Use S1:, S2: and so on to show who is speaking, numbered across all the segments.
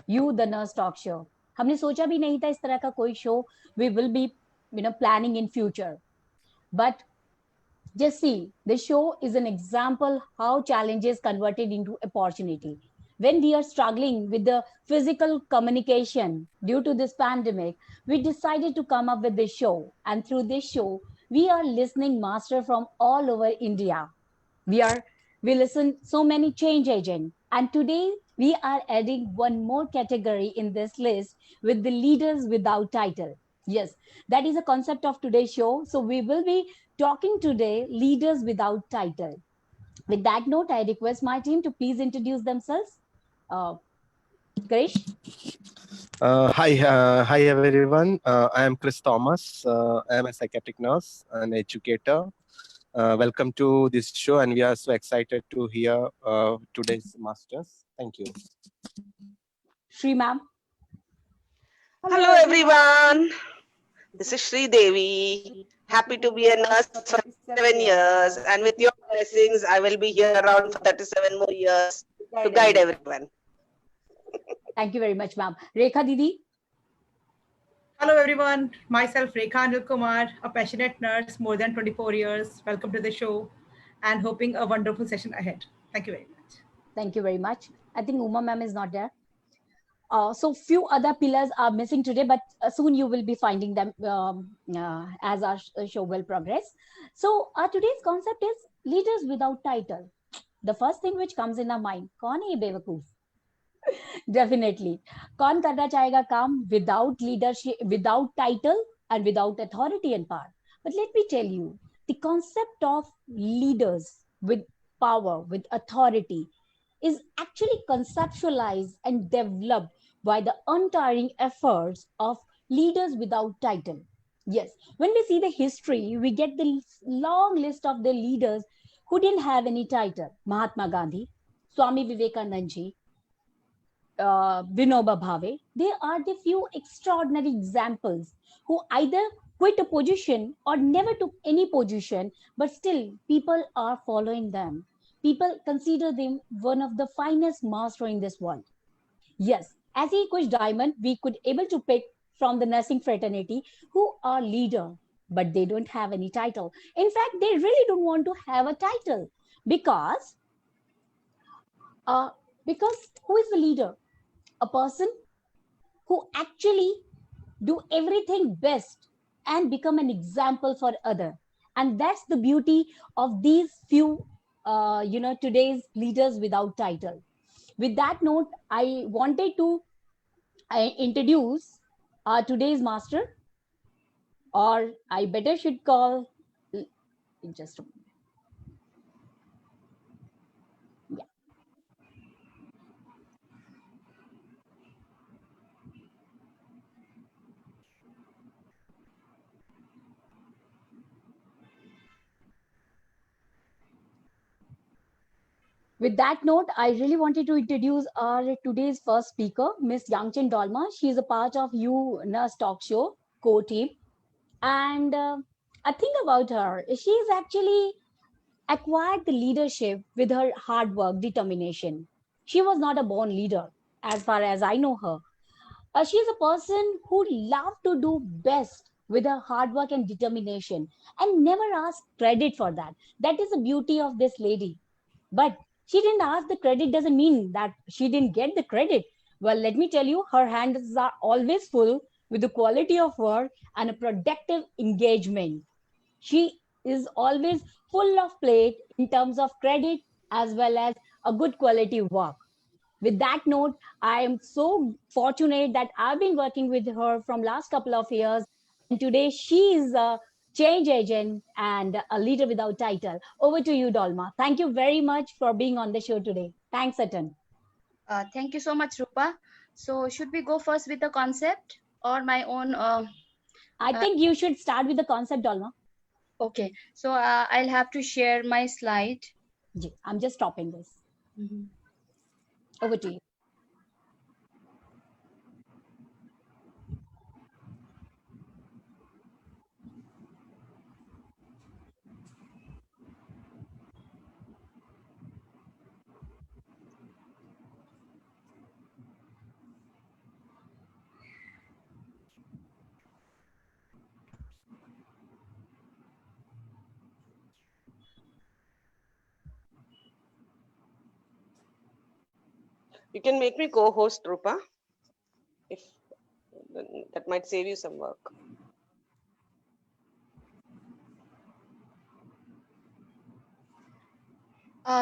S1: You the Nurse Talk Show. हमने सोचा भी नहीं था इस तरह का कोई show we will be planning in future. But just see, the show is an example how challenges converted into opportunity. When we are struggling with the physical communication due to this pandemic, we decided to come up with this show. And through this show, we are listening master from all over India. We listen so many change agent. And today we are adding one more category in this list with the leaders without title. Yes, that is a concept of today's show. So we will be talking today leaders without title. With that note, I request my team to please introduce themselves. Krish?
S2: Hi everyone. I am Chris Thomas. I am a psychiatric nurse and educator. Welcome to this show, and we are so excited to hear today's masters. Thank you.
S1: Shri ma'am.
S3: Hello everyone. This is Shri Devi. Happy to be a nurse for 7 years, and with your blessings, I will be here around for 37 more years to guide everyone.
S1: Thank you very much, ma'am. Rekha Didi.
S4: Hello everyone, myself Rekha Anil Kumar, a passionate nurse, more than 24 years. Welcome to the show and hoping a wonderful session ahead. Thank you very much.
S1: Thank you very much. I think Uma ma'am is not there. So few other pillars are missing today, but soon you will be finding them as our show will progress. So today's concept is leaders without title. The first thing which comes in our mind, कौन है ये बेवकूफ? Definitely. कौन करना चाहेगा काम without leadership, without title and without authority and power? But let me tell you, the concept of leaders with power, with authority, is actually conceptualized and developed by the untiring efforts of leaders without title. Yes, when we see the history, we get the long list of the leaders who didn't have any title. Mahatma Gandhi, Swami Vivekananda ji, Vinoba Bhave. They are the few extraordinary examples who either quit a position or never took any position, but still people are following them. People consider them one of the finest masters in this world. Yes, as a Coach Diamond, we could able to pick from the nursing fraternity who are leader, but they don't have any title. In fact, they really don't want to have a title because who is the leader? A person who actually do everything best and become an example for other. And that's the beauty of these few today's leaders without title. With that note, I wanted to introduce today's master, or I better should call just a moment. Yeah. With that note, I really wanted to introduce our today's first speaker, Miss Yangchen Dolma. She is a part of You Nurse Talk Show core team. And I think about her, she is actually acquired the leadership with her hard work, determination. She was not a born leader, as far as I know her. She is a person who loved to do best with her hard work and determination and never asked credit for that. That is the beauty of this lady. But she didn't ask the credit doesn't mean that she didn't get the credit. Well, let me tell you, her hands are always full with the quality of work and a productive engagement. She is always full of plate in terms of credit as well as a good quality work. With that note, I am so fortunate that I've been working with her from last couple of years. And today she is a change agent and a leader without title. Over to you, Dolma. Thank you very much for being on the show today. Thanks, Atan.
S5: Thank you so much, Rupa. So should we go first with the concept or my own?
S1: I think you should start with the concept, Dolma.
S5: Okay, so I'll have to share my slide.
S1: I'm just stopping this. Over to you.
S3: You can make me co-host, Rupa, if that might save you some work.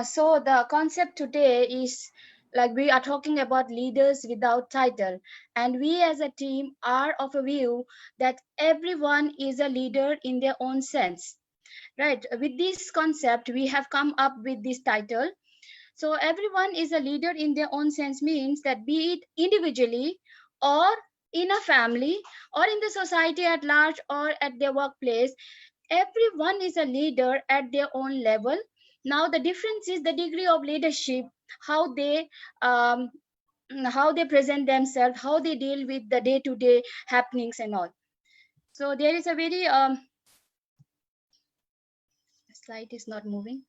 S5: So the concept today is like we are talking about leaders without title, and we as a team are of a view that everyone is a leader in their own sense. Right. With this concept, we have come up with this title. So everyone is a leader in their own sense means that be it individually or in a family or in the society at large or at their workplace, everyone is a leader at their own level. Now the difference is the degree of leadership, how they um, how they present themselves, how they deal with the day-to-day happenings and all. So there is a very slide is not moving.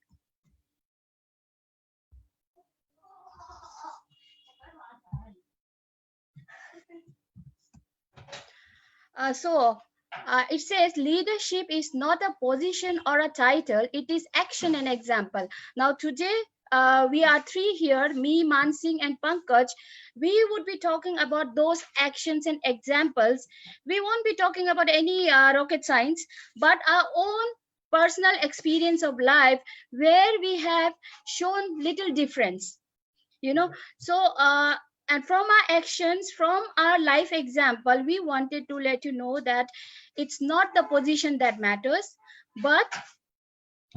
S5: It says leadership is not a position or a title, it is action and example. Now today we are three here, me, Mansingh and Pankaj. We would be talking about those actions and examples. We won't be talking about any rocket science, but our own personal experience of life where we have shown little difference. And from our actions, from our life example, we wanted to let you know that it's not the position that matters, but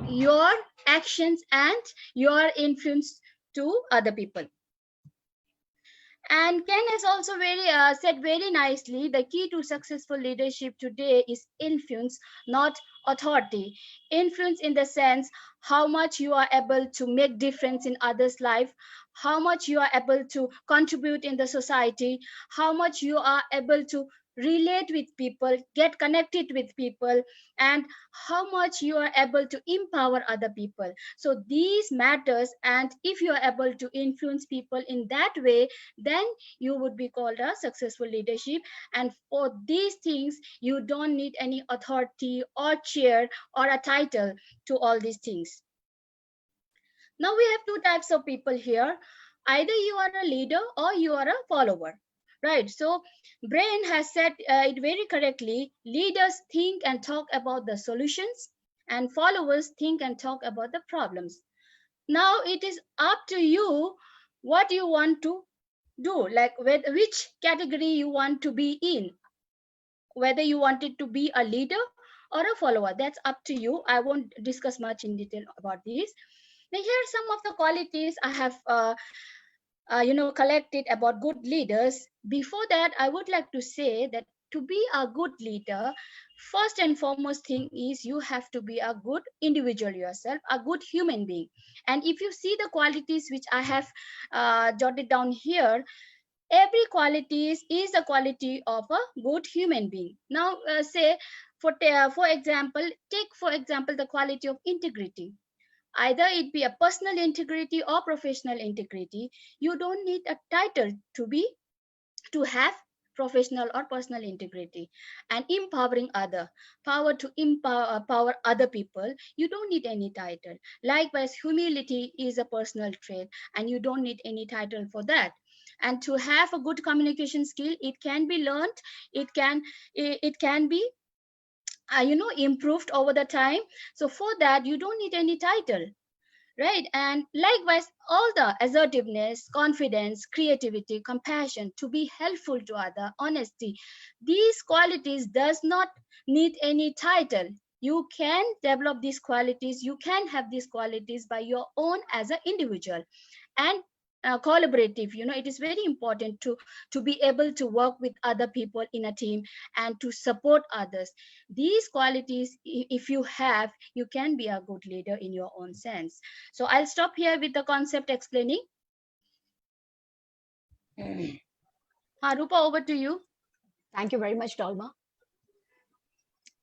S5: your actions and your influence to other people. And Ken has also said very nicely, the key to successful leadership today is influence, not authority. Influence in the sense how much you are able to make difference in others' life, how much you are able to contribute in the society, how much you are able to relate with people, get connected with people, and how much you are able to empower other people. So these matters, and if you are able to influence people in that way, then you would be called a successful leadership. And for these things, you don't need any authority or chair or a title to all these things. Now we have two types of people here. Either you are a leader or you are a follower. Right. So Brain has said it very correctly. Leaders think and talk about the solutions, and followers think and talk about the problems. Now it is up to you what you want to do, like which category you want to be in, whether you wanted to be a leader or a follower. That's up to you. I won't discuss much in detail about this. Now here are some of the qualities I have collected about good leaders. Before that, I would like to say that to be a good leader, first and foremost thing is you have to be a good individual yourself, a good human being. And if you see the qualities which I have jotted down here, every quality is a quality of a good human being. Now say for example, take for example the quality of integrity. Either it be a personal integrity or professional integrity. You don't need a title to have professional or personal integrity. And empowering power to power other people, you don't need any title. Likewise, humility is a personal trait and you don't need any title for that. And to have a good communication skill, it can be learned, it can be improved over the time. So for that, you don't need any title, right? And likewise, all the assertiveness, confidence, creativity, compassion, to be helpful to other, honesty, these qualities does not need any title. You can develop these qualities, you can have these qualities by your own as an individual. And collaborative, it is very important to be able to work with other people in a team and to support others. These qualities, if you have, you can be a good leader in your own sense. So I'll stop here with the concept explaining. Rupa, over to you.
S1: Thank you very much, Dalma.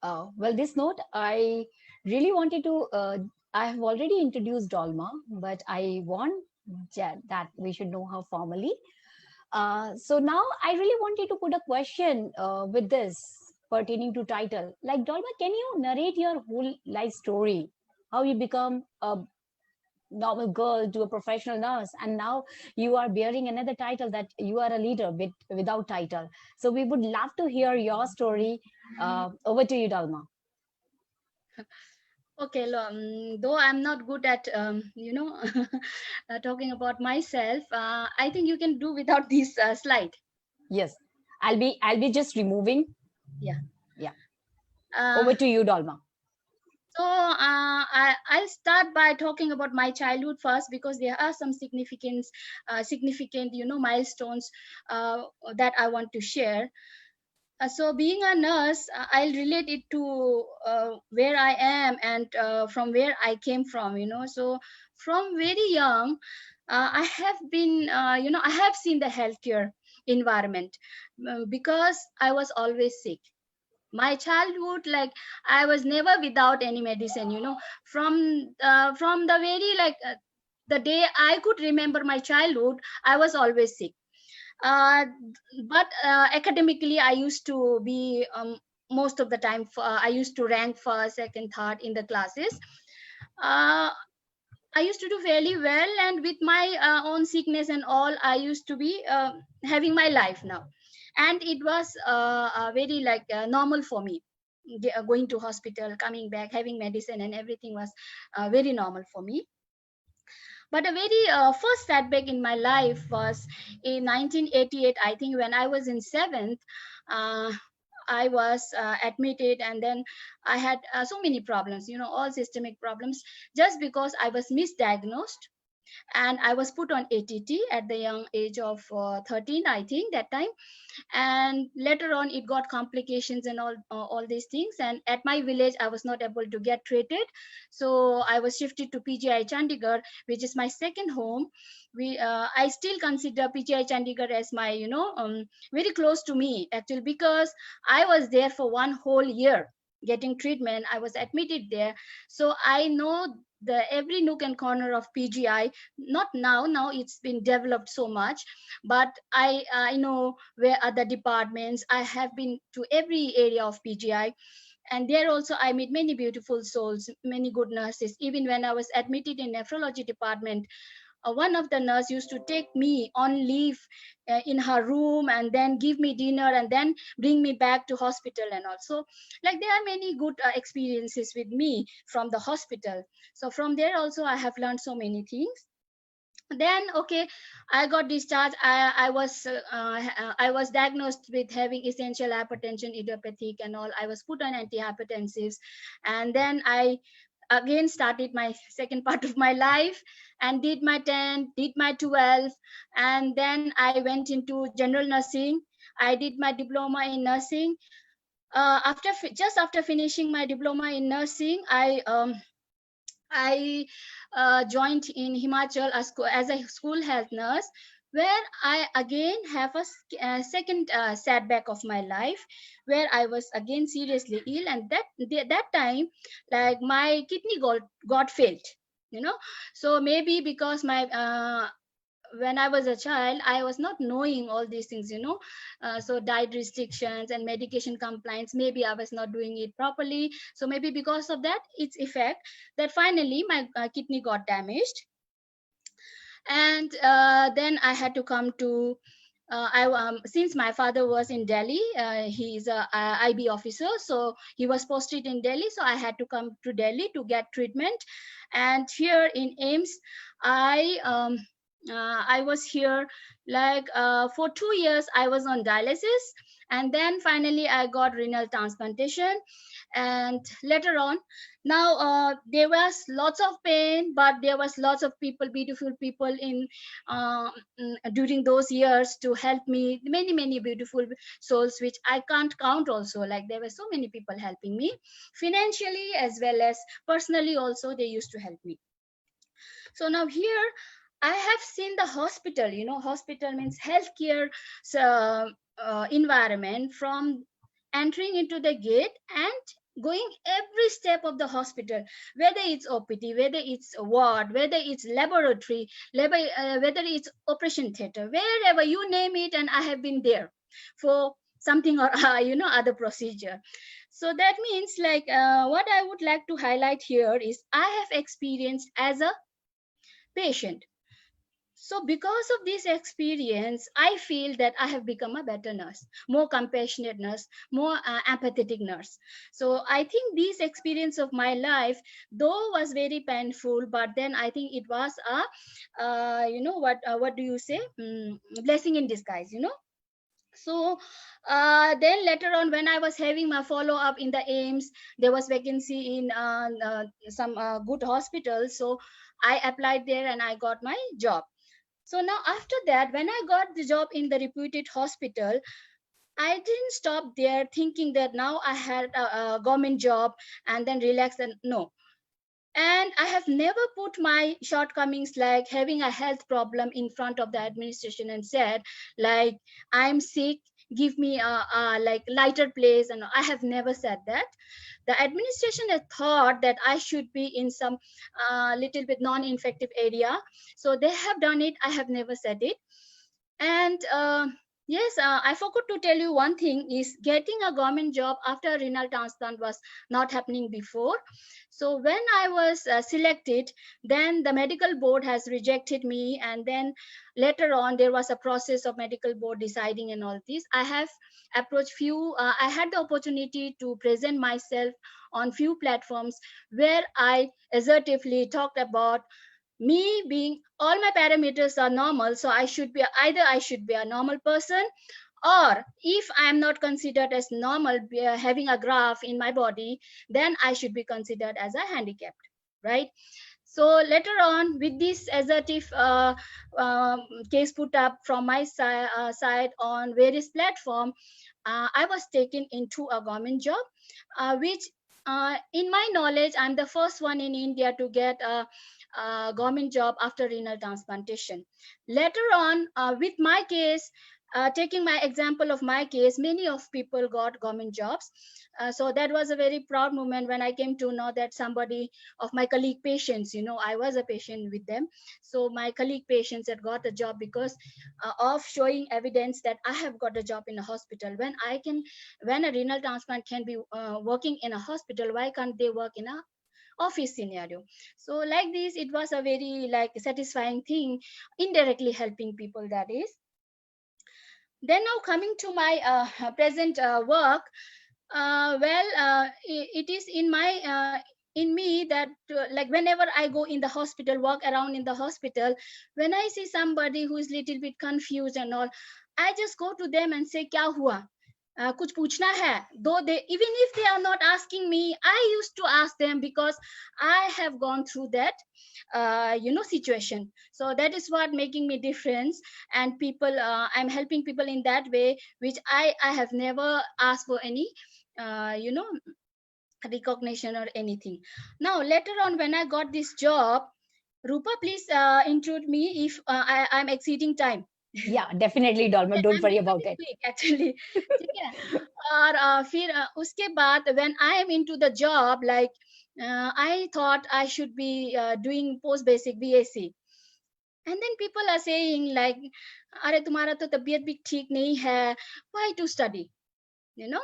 S1: Well, this note, I really wanted to, I have already introduced Dalma, but I want that we should know her formally. So now I really wanted to put a question with this pertaining to title. Like, Dalma, can you narrate your whole life story? How you become a normal girl to a professional nurse, and now you are bearing another title, that you are a leader without title. So we would love to hear your story. Over to you, Dalma.
S5: Okay, though I'm not good at talking about myself, I think you can do without this slide.
S1: Yes, I'll be just removing.
S5: Yeah.
S1: Yeah. Over to you, Dalma.
S5: So I'll start by talking about my childhood first, because there are some significant milestones that I want to share. So being a nurse, I'll relate it to where I am and from where I came from. So from very young, I have been, I have seen the healthcare environment, because I was always sick. My childhood, like, I was never without any medicine. From the very, the day I could remember my childhood, I was always sick. But academically, I used to be, most of the time, I used to rank first, second, third in the classes. I used to do fairly well, and with my own sickness and all, I used to be having my life now. And it was very normal for me, going to hospital, coming back, having medicine, and everything was very normal for me. But a very first setback in my life was in 1988, I think, when I was in 7th. I was admitted, and then I had so many problems, all systemic problems, just because I was misdiagnosed. And I was put on ATT at the young age of 13, I think, that time. And later on, it got complications and all these things. And at my village, I was not able to get treated. So I was shifted to PGI Chandigarh, which is my second home. I still consider PGI Chandigarh as my, very close to me, actually, because I was there for 1 whole year getting treatment. I was admitted there. So I know every nook and corner of PGI. Not now it's been developed so much, but I know where other departments. I have been to every area of PGI, and there also I meet many beautiful souls, many good nurses. Even when I was admitted in nephrology department, one of the nurse used to take me on leave in her room, and then give me dinner, and then bring me back to hospital. And also, like, there are many good experiences with me from the hospital. So from there also, I have learned so many things. Then, okay, I got discharged. I was diagnosed with having essential hypertension, idiopathic and all. I was put on antihypertensives, and then I again started my second part of my life, and did my 10, did my 12, and then I went into general nursing. I did my diploma in nursing. Just after finishing my diploma in nursing, I joined in Himachal as a school health nurse, where I again have a second setback of my life, where I was again seriously ill. And that time, like, my kidney got failed, so maybe because my when I was a child, I was not knowing all these things, so diet restrictions and medication compliance, maybe I was not doing it properly. So maybe because of that, its effect, that finally my kidney got damaged. And then I had to come to since my father was in Delhi, he is a IB officer, so he was posted in Delhi, so I had to come to Delhi to get treatment. And here in AIIMS, I was here for 2 years. I was on dialysis, and then finally I got renal transplantation. And later on, now there was lots of pain, but there was lots of people, beautiful people in during those years to help me. Many beautiful souls, which I can't count also. Like, there were so many people helping me financially as well as personally also. They used to help me. So now here I have seen the hospital. Hospital means healthcare environment, from entering into the gate and going every step of the hospital, whether it's OPD, whether it's a ward, whether it's laboratory, whether it's operation theater, wherever you name it, and I have been there for something or other procedure. So that means, what I would like to highlight here is I have experienced as a patient. So because of this experience, I feel that I have become a better nurse, more compassionate nurse, more empathetic nurse. So I think this experience of my life, though was very painful, but then I think it was a, what do you say, blessing in disguise, So then later on, when I was having my follow up in the AIMS, there was vacancy in some good hospitals. So I applied there and I got my job. So now after that, when I got the job in the reputed hospital, I didn't stop there thinking that now I had a government job and then relax and no. And I have never put my shortcomings like having a health problem in front of the administration and said like, I'm sick, give me a like lighter place. And I have never said that. The administration had thought that I should be in some little bit non-infective area. So they have done it. I have never said it. And yes, I forgot to tell you one thing is getting a government job after a renal transplant was not happening before. So when I was selected, then the medical board has rejected me. And then later on, there was a process of medical board deciding and all this. I have approached few, I had the opportunity to present myself on few platforms where I assertively talked about me being all my parameters are normal, so I should be either I should be a normal person, or if I am not considered as normal, having a graph in my body, then I should be considered as a handicapped, right? So later on, with this assertive case put up from my side on various platform, I was taken into a government job, which in my knowledge, I'm the first one in India to get a government job after renal transplantation. Later on, with my case, taking my example of my case, many of people got government jobs. So that was a very proud moment when I came to know that somebody of my colleague patients, I was a patient with them. So my colleague patients had got a job because of showing evidence that I have got a job in a hospital. When a renal transplant can be working in a hospital, why can't they work in a office scenario? So like this, it was a very like satisfying thing, indirectly helping people, that is. Then now coming to my present work, it is in my in me that like whenever I go in the hospital, walk around in the hospital, when I see somebody who is little bit confused and all, I just go to them and say, kya hua? कुछ पूछना है? Though they, even if they are not asking me, I used to ask them because I have gone through that situation. So that is what making me difference. And people, I'm helping people in that way, which I have never asked for any recognition or anything. Now later on, when I got this job, Rupa, please include me if I'm exceeding time.
S1: Yeah, definitely, Dolma. Don't worry about it.
S5: Actually, ठीक है. और फिर उसके बाद when I am into the job, like I thought I should be doing post basic BSc, and then people are saying like, अरे तुम्हारा तो तबीयत भी ठीक नहीं है, why to study, to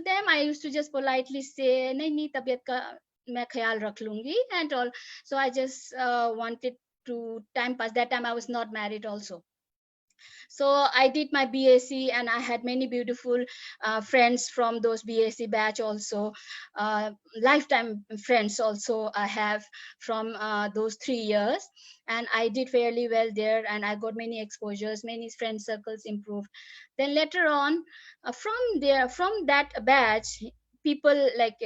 S5: them I used to just politely say नहीं तबीयत का मैं ख्याल रख लूंगी and all. So I just wanted to time pass. That time I was not married also. So I did my BSc and I had many beautiful friends from those BSc batch also. Lifetime friends also I have from those 3 years. And I did fairly well there and I got many exposures, many friend circles improved. Then later on, from that batch, people like,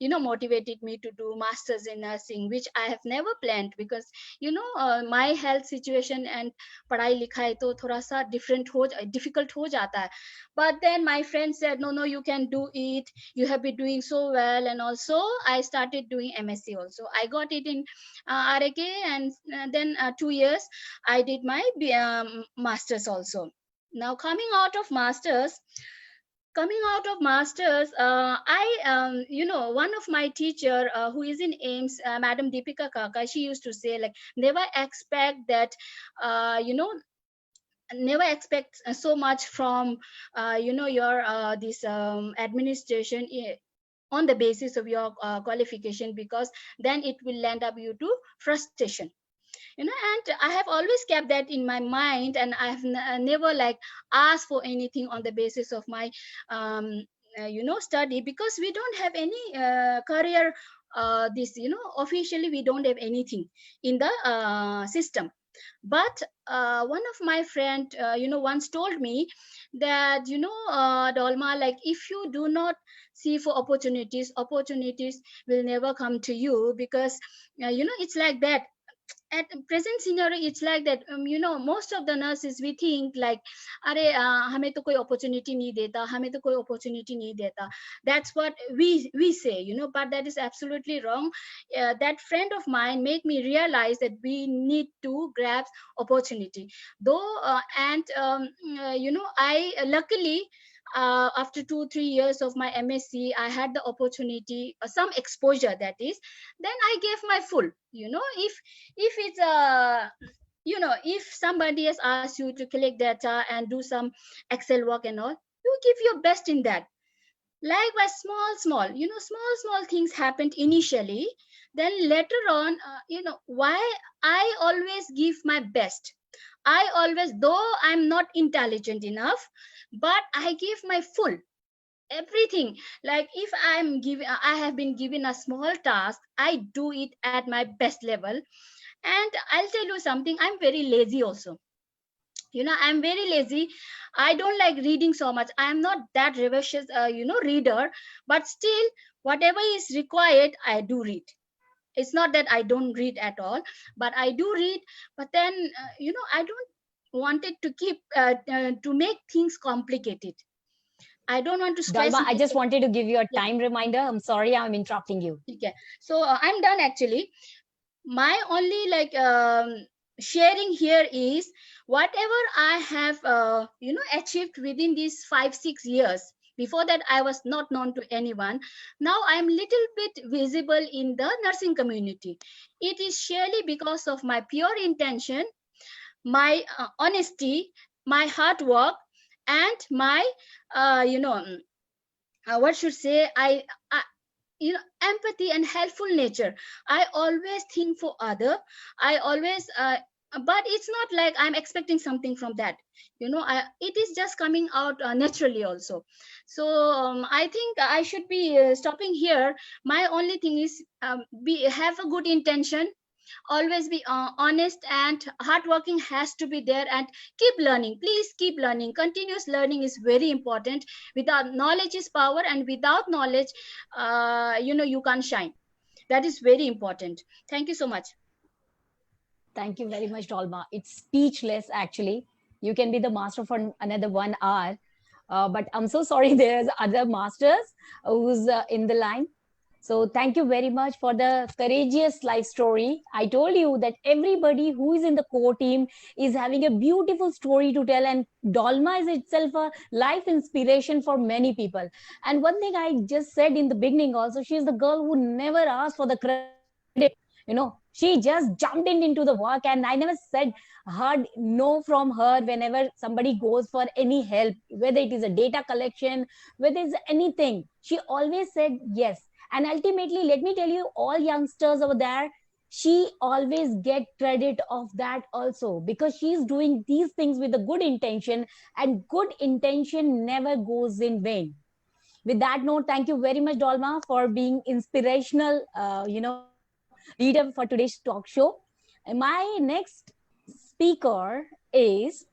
S5: motivated me to do masters in nursing, which I have never planned because, my health situation and padhai likhai to thoda sa difficult ho jata hai. But then my friend said, no, you can do it. You have been doing so well. And also I started doing MSc also. I got it in RK and then 2 years I did my masters also. Now coming out of masters, I one of my teacher who is in AIMS, Madam Deepika Kaka, she used to say like, never expect that never expect so much from your this administration. on the basis of your qualification, because then it will land up you to frustration. And I have always kept that in my mind, and I have never like asked for anything on the basis of my study, because we don't have any career this officially we don't have anything in the system. But one of my friend once told me that Dolma, like, if you do not see for opportunities will never come to you, because it's like that. At present scenario, it's like that. Most of the nurses, we think like, अरे हमें तो कोई opportunity नहीं देता, हमें तो कोई opportunity नहीं देता. That's what we say, but that is absolutely wrong. That friend of mine made me realize that we need to grab opportunity. Though I luckily after 2-3 years of my MSc, I had the opportunity, some exposure, that is, then I gave my full. If it's if somebody has asked you to collect data and do some Excel work and all, you give your best in that. Likewise, small things happened initially, then later on, why I always give my best. I always, though I'm not intelligent enough, but I give my full everything. Like, if I have been given a small task, I do it at my best level. And I'll tell you something, I'm very lazy also. I'm very lazy. I don't like reading so much. I'm not that rapacious reader, but still whatever is required, I do read. It's not that I don't read at all, but I do read. But then I don't want it to keep to make things complicated. I don't want to stress.
S1: Dolma, I just wanted to give you a time reminder. I'm sorry, I'm interrupting you.
S5: Okay, so I'm done actually. My only sharing here is whatever I have achieved within these 5-6 years. Before that, I was not known to anyone. Now I'm little bit visible in the nursing community. It is surely because of my pure intention, my honesty, my hard work, and my what should say, I empathy and helpful nature. I always think for other. I always but it's not like I'm expecting something from that. It is just coming out naturally also. So I think I should be stopping here. My only thing is have a good intention, always be honest, and hardworking has to be there, and keep learning. Please keep learning. Continuous learning is very important. Without knowledge is power, and without knowledge you can't shine. That is very important. Thank you so much.
S1: Thank you very much, Dolma. It's speechless, actually. You can be the master for another 1 hour. But I'm so sorry, there's other masters who's in the line. So thank you very much for the courageous life story. I told you that everybody who is in the core team is having a beautiful story to tell, and Dolma is itself a life inspiration for many people. And one thing I just said in the beginning also, she's the girl who never asked for the credit. She just jumped into the work, and I never heard no from her whenever somebody goes for any help, whether it is a data collection, whether it's anything. She always said yes. And ultimately, let me tell you, all youngsters over there, she always get credit of that also, because she's doing these things with a good intention, and good intention never goes in vain. With that note, thank you very much, Dolma, for being inspirational, leader for today's talk show. And my next speaker is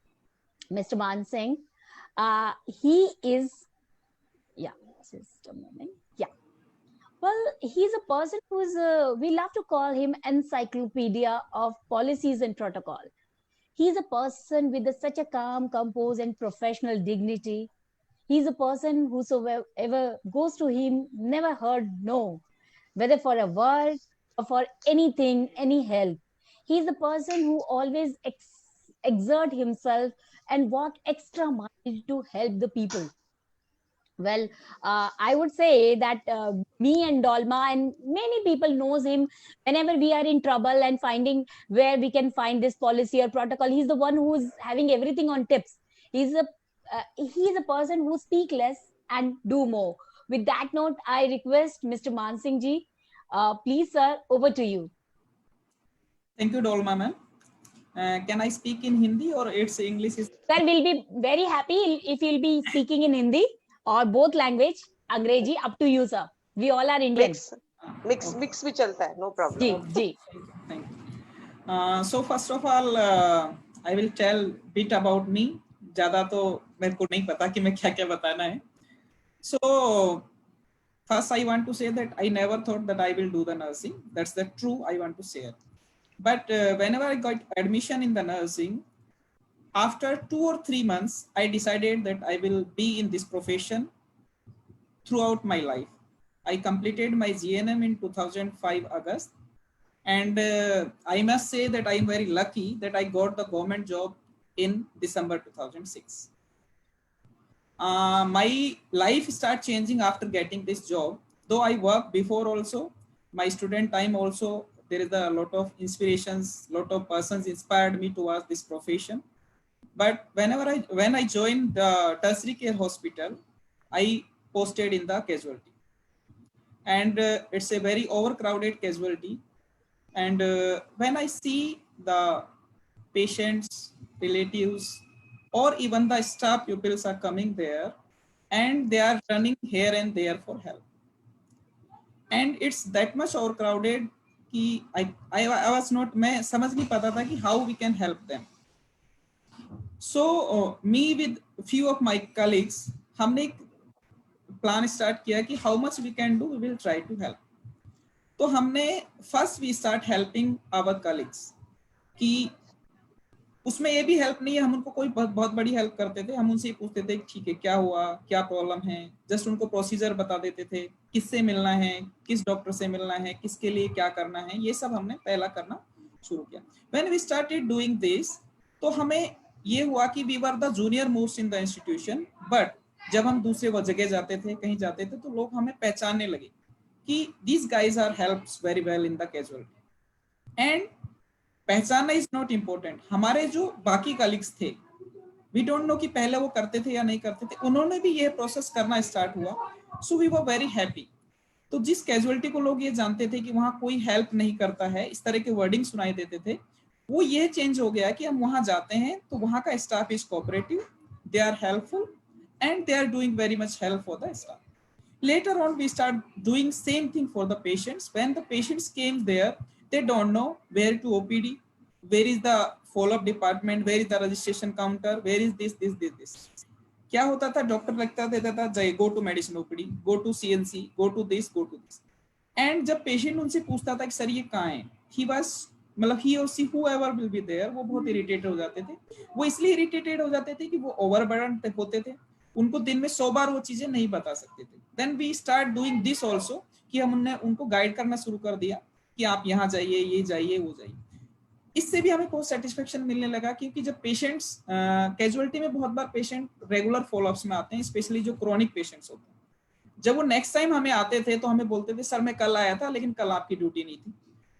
S1: Mr. Man Singh. He is, just a moment. Well, he's a person who's, we love to call him encyclopedia of policies and protocol. He's a person with such a calm, composed, and professional dignity. He's a person whosoever goes to him never heard no, whether for a word or for anything, any help. He's a person who always exert himself and walk extra mile to help the people. Well, I would say that me and Dolma and many people knows him whenever we are in trouble and finding where we can find this policy or protocol. He's the one who's having everything on tips. He's a person who speak less and do more, With that note, I request Mr. Man Singh ji, please sir, over to you.
S6: Thank you, Dolma ma'am. Can I speak in Hindi or it's English?
S1: Sir, we'll be very happy if you'll be speaking in Hindi or both language, Angrezi, up to you, sir. We all are Indians.
S3: Mix भी चलता है, no problem.
S1: Ji, ji.
S6: Thank you. So first of all, I will tell bit about me. ज़्यादा तो मेरे को नहीं पता कि मैं क्या-क्या बताना है. So first I want to say that I never thought that I will do the nursing. That's the true I want to share. But whenever I got admission in the nursing, after 2 or 3 months, I decided that I will be in this profession throughout my life. I completed my GNM in 2005 August. And I must say that I am very lucky that I got the government job in December 2006. My life started changing after getting this job. Though I worked before also, my student time also, there is a lot of inspirations, lot of persons inspired me towards this profession. But when I joined the tertiary care hospital, I posted in the casualty. And it's a very overcrowded casualty. And when I see the patients, relatives, or even the staff pupils are coming there, and they are running here and there for help. And it's that much overcrowded कि I was not, मैं समझ नहीं पाता था कि how we can help them. So me with few of my colleagues, हमने एक plan start किया कि how much we can do, we will try to help. तो हमने first we start helping our colleagues कि उसमें ये भी हेल्प नहीं है, हम उनको कोई बहुत बड़ी हेल्प करते थे, हम उनसे पूछते थे ठीक है क्या हुआ, क्या प्रॉब्लम है, जस्ट उनको प्रोसीजर बता देते थे, किससे मिलना है, किस डॉक्टर से मिलना है, किसके लिए क्या करना है, ये सब हमने पहला करना शुरू किया. When we started doing this, तो हमें ये हुआ कि we were the junior most in the institution, but जब हम दूसरे वो जगह जाते थे, कहीं जाते थे, तो लोग हमें पहचानने लगे कि these guys are helps very well in the casualty. And पहचानना इज नॉट इम्पोर्टेंट. हमारे जो बाकी कलीग्स थे, वी डोंट नो कि पहले वो करते थे या नहीं करते थे, उन्होंने भी ये प्रोसेस करना स्टार्ट हुआ. So we were very happy. तो जिस कैजुअलिटी को लोग ये जानते थे कि वहाँ कोई हेल्प नहीं करता है, इस तरह के वर्डिंग सुनाई देते थे, वो ये चेंज हो गया कि हम वहाँ जाते हैं तो वहाँ का staff is cooperative, they are helpful and they are doing very much help for the staff. Later on, we start doing same thing for the patients. When the patients came there, they don't know where to OPD, where is the follow-up department, where is the registration counter, where is this. क्या होता था, doctor लगता देता था, जाइए go to medicine OPD, go to CNC, go to this. And जब patient उनसे पूछता था कि सर ये कहाँ है, he or she whoever will be there, वो बहुत इरिटेटेड हो जाते थे. वो इसलिए इरिटेटेड हो जाते थे कि वो ओवरबर्डन होते थे, उनको दिन में 100 बार वो चीजें नहीं बता सकते थे. Then we start doing this also कि हमने उनको गाइड करना शुरू कर दिया कि आप यहाँ जाइए, ये जाइए, वो जाइए. इससे भी हमें बहुत सेटिस्फेक्शन मिलने लगा क्योंकि जब पेशेंट्स कैजुअलिटी में बहुत बार पेशेंट रेगुलर फॉलोअप्स में आते हैं, स्पेशली जो क्रोनिक पेशेंट्स होते हैं. जब वो नेक्स्ट टाइम हमें आते थे तो हमें बोलते थे सर मैं कल आया था लेकिन कल आपकी ड्यूटी नहीं थी.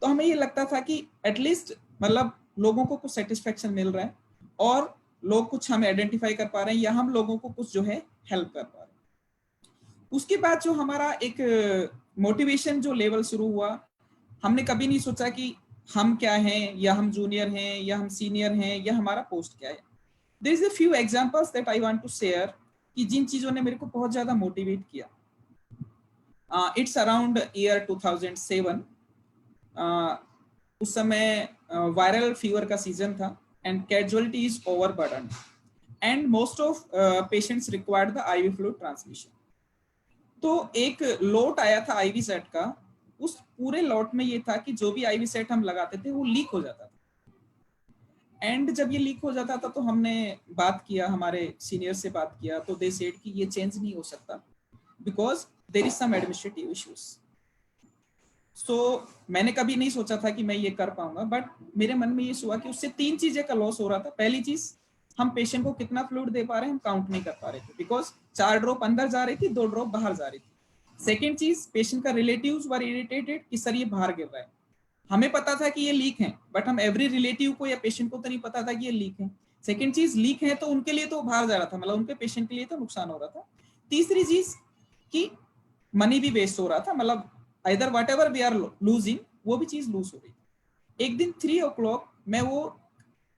S6: तो हमें ये लगता था कि एटलीस्ट मतलब लोगों को कुछ सेटिस्फेक्शन मिल रहा है और लोग कुछ हमें आइडेंटिफाई कर पा रहे हैं या हम लोगों को कुछ जो है हेल्प कर पा रहे हैं. उसके बाद जो हमारा एक मोटिवेशन जो लेवल शुरू हुआ, हमने कभी नहीं सोचा कि हम क्या हैं या हम जूनियर हैं या हम सीनियर हैं या हमारा पोस्ट क्या है. There is a few examples that I want to share कि जिन चीजों ने मेरे को बहुत ज्यादा मोटिवेट किया. It's around year 2007. उस समय वायरल फीवर का सीजन था and casualty is overburdened and most of patients required the IV fluid transmission. तो एक लॉट आया था IV सेट का. उस पूरे लॉट में ये था कि जो भी IV सेट हम लगाते थे वो लीक हो जाता था. एंड जब ये लीक हो जाता था तो हमने बात किया, हमारे सीनियर से बात किया, तो दे सेड कि ये चेंज नहीं हो सकता because there is some administrative issues. So मैंने कभी नहीं सोचा था कि मैं ये कर पाऊंगा, बट मेरे मन में ये हुआ कि उससे 3 चीजें का लॉस हो रहा था. पहली चीज, हम पेशेंट को कितना फ्लूइड दे पा रहे हैं हम काउंट नहीं कर पा रहे थे बिकॉज 4 ड्रॉप अंदर जा रही थी, 2 ड्रॉप बाहर जा रही थी. सेकेंड चीज, पेशेंट का रिलेटिव्स वर इरिटेटेड कि सर ये बाहर गिर रहा है. हमें पता था कि ये लीक है बट हम एवरी रिलेटिव को या पेशेंट को तो नहीं पता था कि ये लीक है. सेकेंड चीज, लीक है तो उनके लिए तो बाहर जा रहा था, मतलब उनके पेशेंट के लिए तो नुकसान हो रहा था. तीसरी चीज कि मनी भी वेस्ट हो रहा था, मतलब either whatever we are losing, वो भी चीज लूज हो रही थी। एक दिन 3 o'clock मैं वो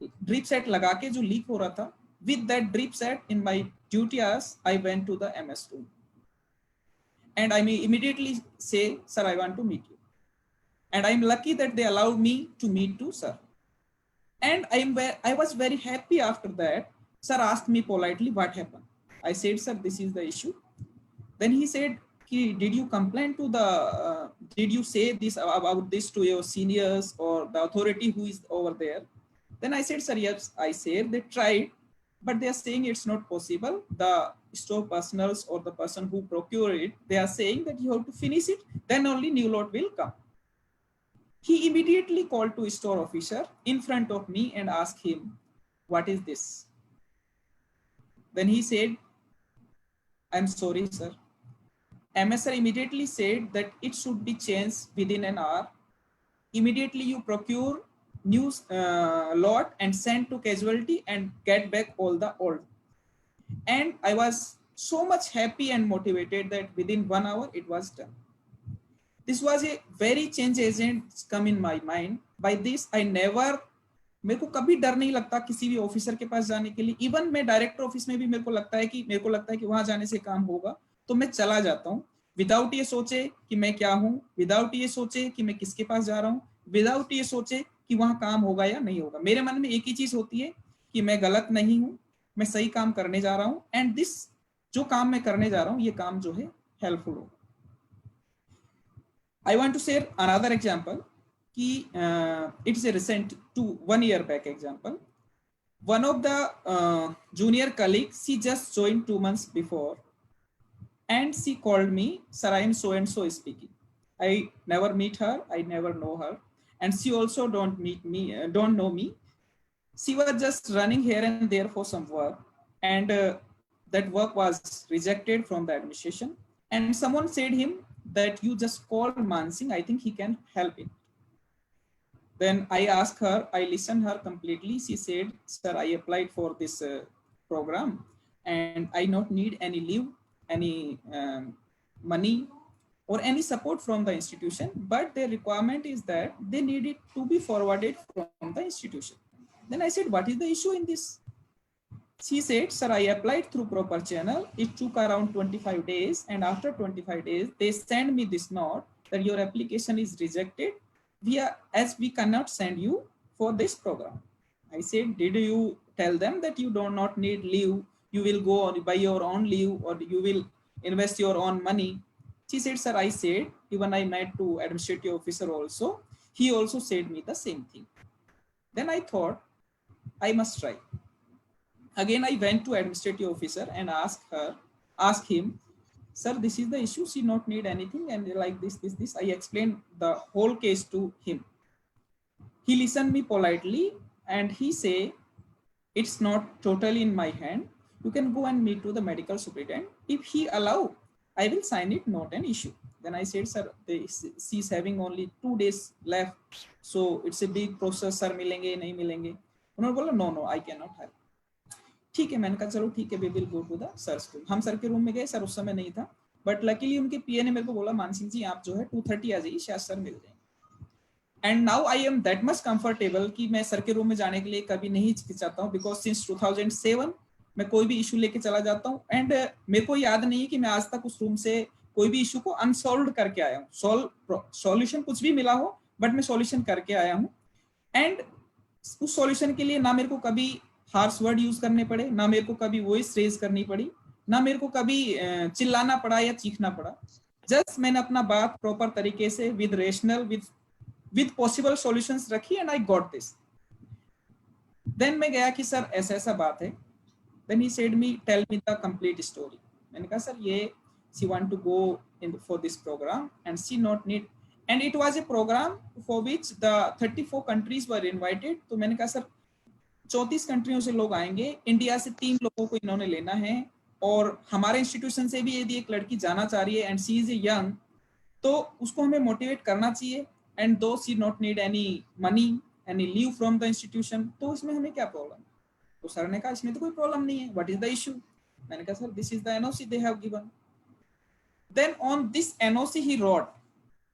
S6: ड्रिप सेट लगा के जो लीक हो रहा था, with that drip set in my duty hours, I went to the MS room and I immediately say, sir, I want to meet you. And I'm lucky that they allowed me to meet too, sir. And I was very happy after that. Sir asked me politely what happened. I said, sir, this is the issue. Then he said, did you complain to the, did you say this about this to your seniors or the authority who is over there? Then I said, sir, yes, I said they tried, but they are saying it's not possible. The store personals or the person who procure it, they are saying that you have to finish it, then only new lot will come. He immediately called to a store officer in front of me and asked him, what is this? Then he said, I'm sorry, sir. MSR immediately said that it should be changed within an hour. Immediately you procure new lot and send to casualty and get back all the old. And I was so much happy and motivated that within 1 hour it was done. This was a very change agent come in my mind. By this I never, मेरे को कभी डर नहीं लगता किसी भी officer के पास जाने के लिए. इवन मैं डायरेक्टर ऑफिस में भी मेरे को लगता है कि वहां जाने से काम होगा तो मैं चला जाता हूँ, विदाउट ये सोचे कि मैं क्या हूँ, विदाउट ये सोचे कि मैं किसके पास जा रहा हूँ, विदाउट ये सोचे कि वहां काम होगा या नहीं होगा. मेरे मन में एक ही चीज होती है कि मैं गलत नहीं हूँ, मैं सही काम करने जा रहा हूँ, एंड दिस जो काम मैं करने जा रहा हूँ ये काम जो है हेल्पफुल होगा. I want to share another example. It's a recent 1 year back example. One of the junior colleagues, she just joined 2 months before, and she called me, sir, I am so and so speaking. I never meet her, I never know her, and she also don't know me. She was just running here and there for some work, and that work was rejected from the administration, and someone said him that you just call Mansingh, I think he can help it. Then I asked her, I listened her completely. She said, sir, I applied for this program and I don't need any leave, any money or any support from the institution, but their requirement is that they need it to be forwarded from the institution. Then I said, what is the issue in this? She said, sir, I applied through proper channel. It took around 25 days. And after 25 days, they send me this note that your application is rejected. As we cannot send you for this program. I said, did you tell them that you do not need leave? You will go on by your own leave or you will invest your own money. She said, sir, I said, even I met to administrative officer also. He also said me the same thing. Then I thought, I must try. Again, I went to administrative officer and asked him, sir, this is the issue. She not need anything. And like this. I explained the whole case to him. He listened me politely and he say, it's not totally in my hand. You can go and meet to the medical superintendent. If he allow, I will sign it, not an issue. Then I said, sir, she's having only 2 days left. So it's a big process, sir, milenge, nahi milenge. उन्होंने बोला, no, I cannot help. ठीक है, मैंने कहा चलो ठीक है, we will go to the sir school. हम सर के रूम में गए, सर उस समय नहीं था, बट लकीली उनके पीए ने मेरे को बोला, मानसिंह जी आप जो है 2:30 आ जाइए, शायद सर मिल जाएंगे. And now I am that much comfortable कि मैं सर के रूम में जाने के लिए कभी नहीं हिचकिचाता हूँ, बिकॉज सिंस 2007 मैं कोई भी इशू लेके चला जाता हूँ. एंड मेरे को याद नहीं है कि मैं आज तक उस रूम से कोई भी इशू को अनसॉल्व करके आया हूँ. सॉल्यूशन कुछ भी मिला हो, बट मैं सॉल्यूशन करके आया हूँ. एंड उस सॉल्यूशन के लिए ना मेरे को कभी हार्श वर्ड यूज करने पड़े, ना मेरे को कभी वॉइस रेज करनी पड़ी, ना मेरे को कभी चिल्लाना पड़ा या चीखना पड़ा. जस्ट मैंने अपना बात प्रॉपर तरीके से with rational with possible solutions रखी and I got this. Then मैं गया कि सर ऐसा बात है. Then he said me, tell me the complete story. मैंने कहा सर ये she want to go in for this program and she not need, and it was a program for which the 34 countries were invited. तो मैंने कहा sir 34 कंट्रियों से लोग आएंगे, India से 3 लोगों को इन्होंने लेना है, और हमारे इंस्टीट्यूशन से भी यदि एक लड़की जाना चाह रही है एंड शी इज यंग, तो उसको हमें मोटिवेट करना चाहिए. एंड दो she not need any money, any leave from the institution, तो इसमें हमें क्या प्रॉब्लम. तो सर ने कहा इसमें तो कोई प्रॉब्लम नहीं है, व्हाट इज द इशू. मैंने कहा sir this is the NOC they have given. Then on this NOC he wrote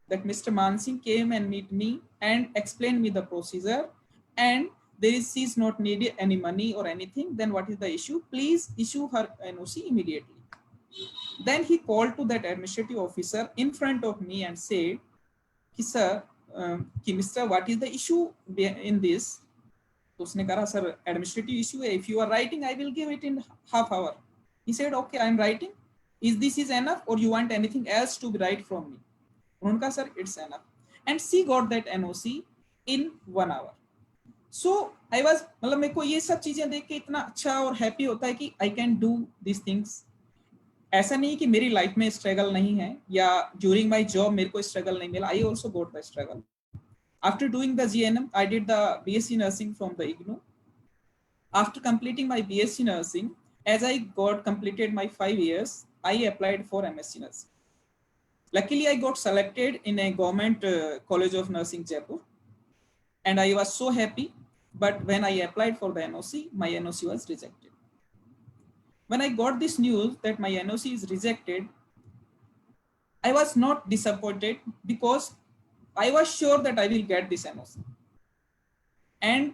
S6: that Mr. Mansingh came and meet me and explained me the procedure, and she is not needed any money or anything. Then what is the issue? Please issue her NOC immediately. Then he called to that administrative officer in front of me and said, sir, Mr. what is the issue in this? तो उसने कहा sir administrative issue है, if you are writing I will give it in half hour. He said okay, I am writing. Is this enough or you want anything else to be write from me? उन्होंने कहा sir it's enough, and she got that NOC in 1 hour. So I was, मतलब मेरे को ये सब चीजें देख के इतना अच्छा और हैप्पी होता है कि I can do these things. ऐसा नहीं कि मेरी लाइफ में स्ट्रगल नहीं है या ड्यूरिंग माय जॉब मेरे को स्ट्रगल नहीं मिला. I also got the struggle. After doing the GNM, I did the BSc nursing from the IGNOU. After completing my BSc nursing, as I got completed my 5 years, I applied for MSc nursing. Luckily, I got selected in a government college of nursing Jaipur, and I was so happy. But when I applied for the NOC, my NOC was rejected. When I got this news that my NOC is rejected, I was not disappointed because I was sure that I will get this NOC. And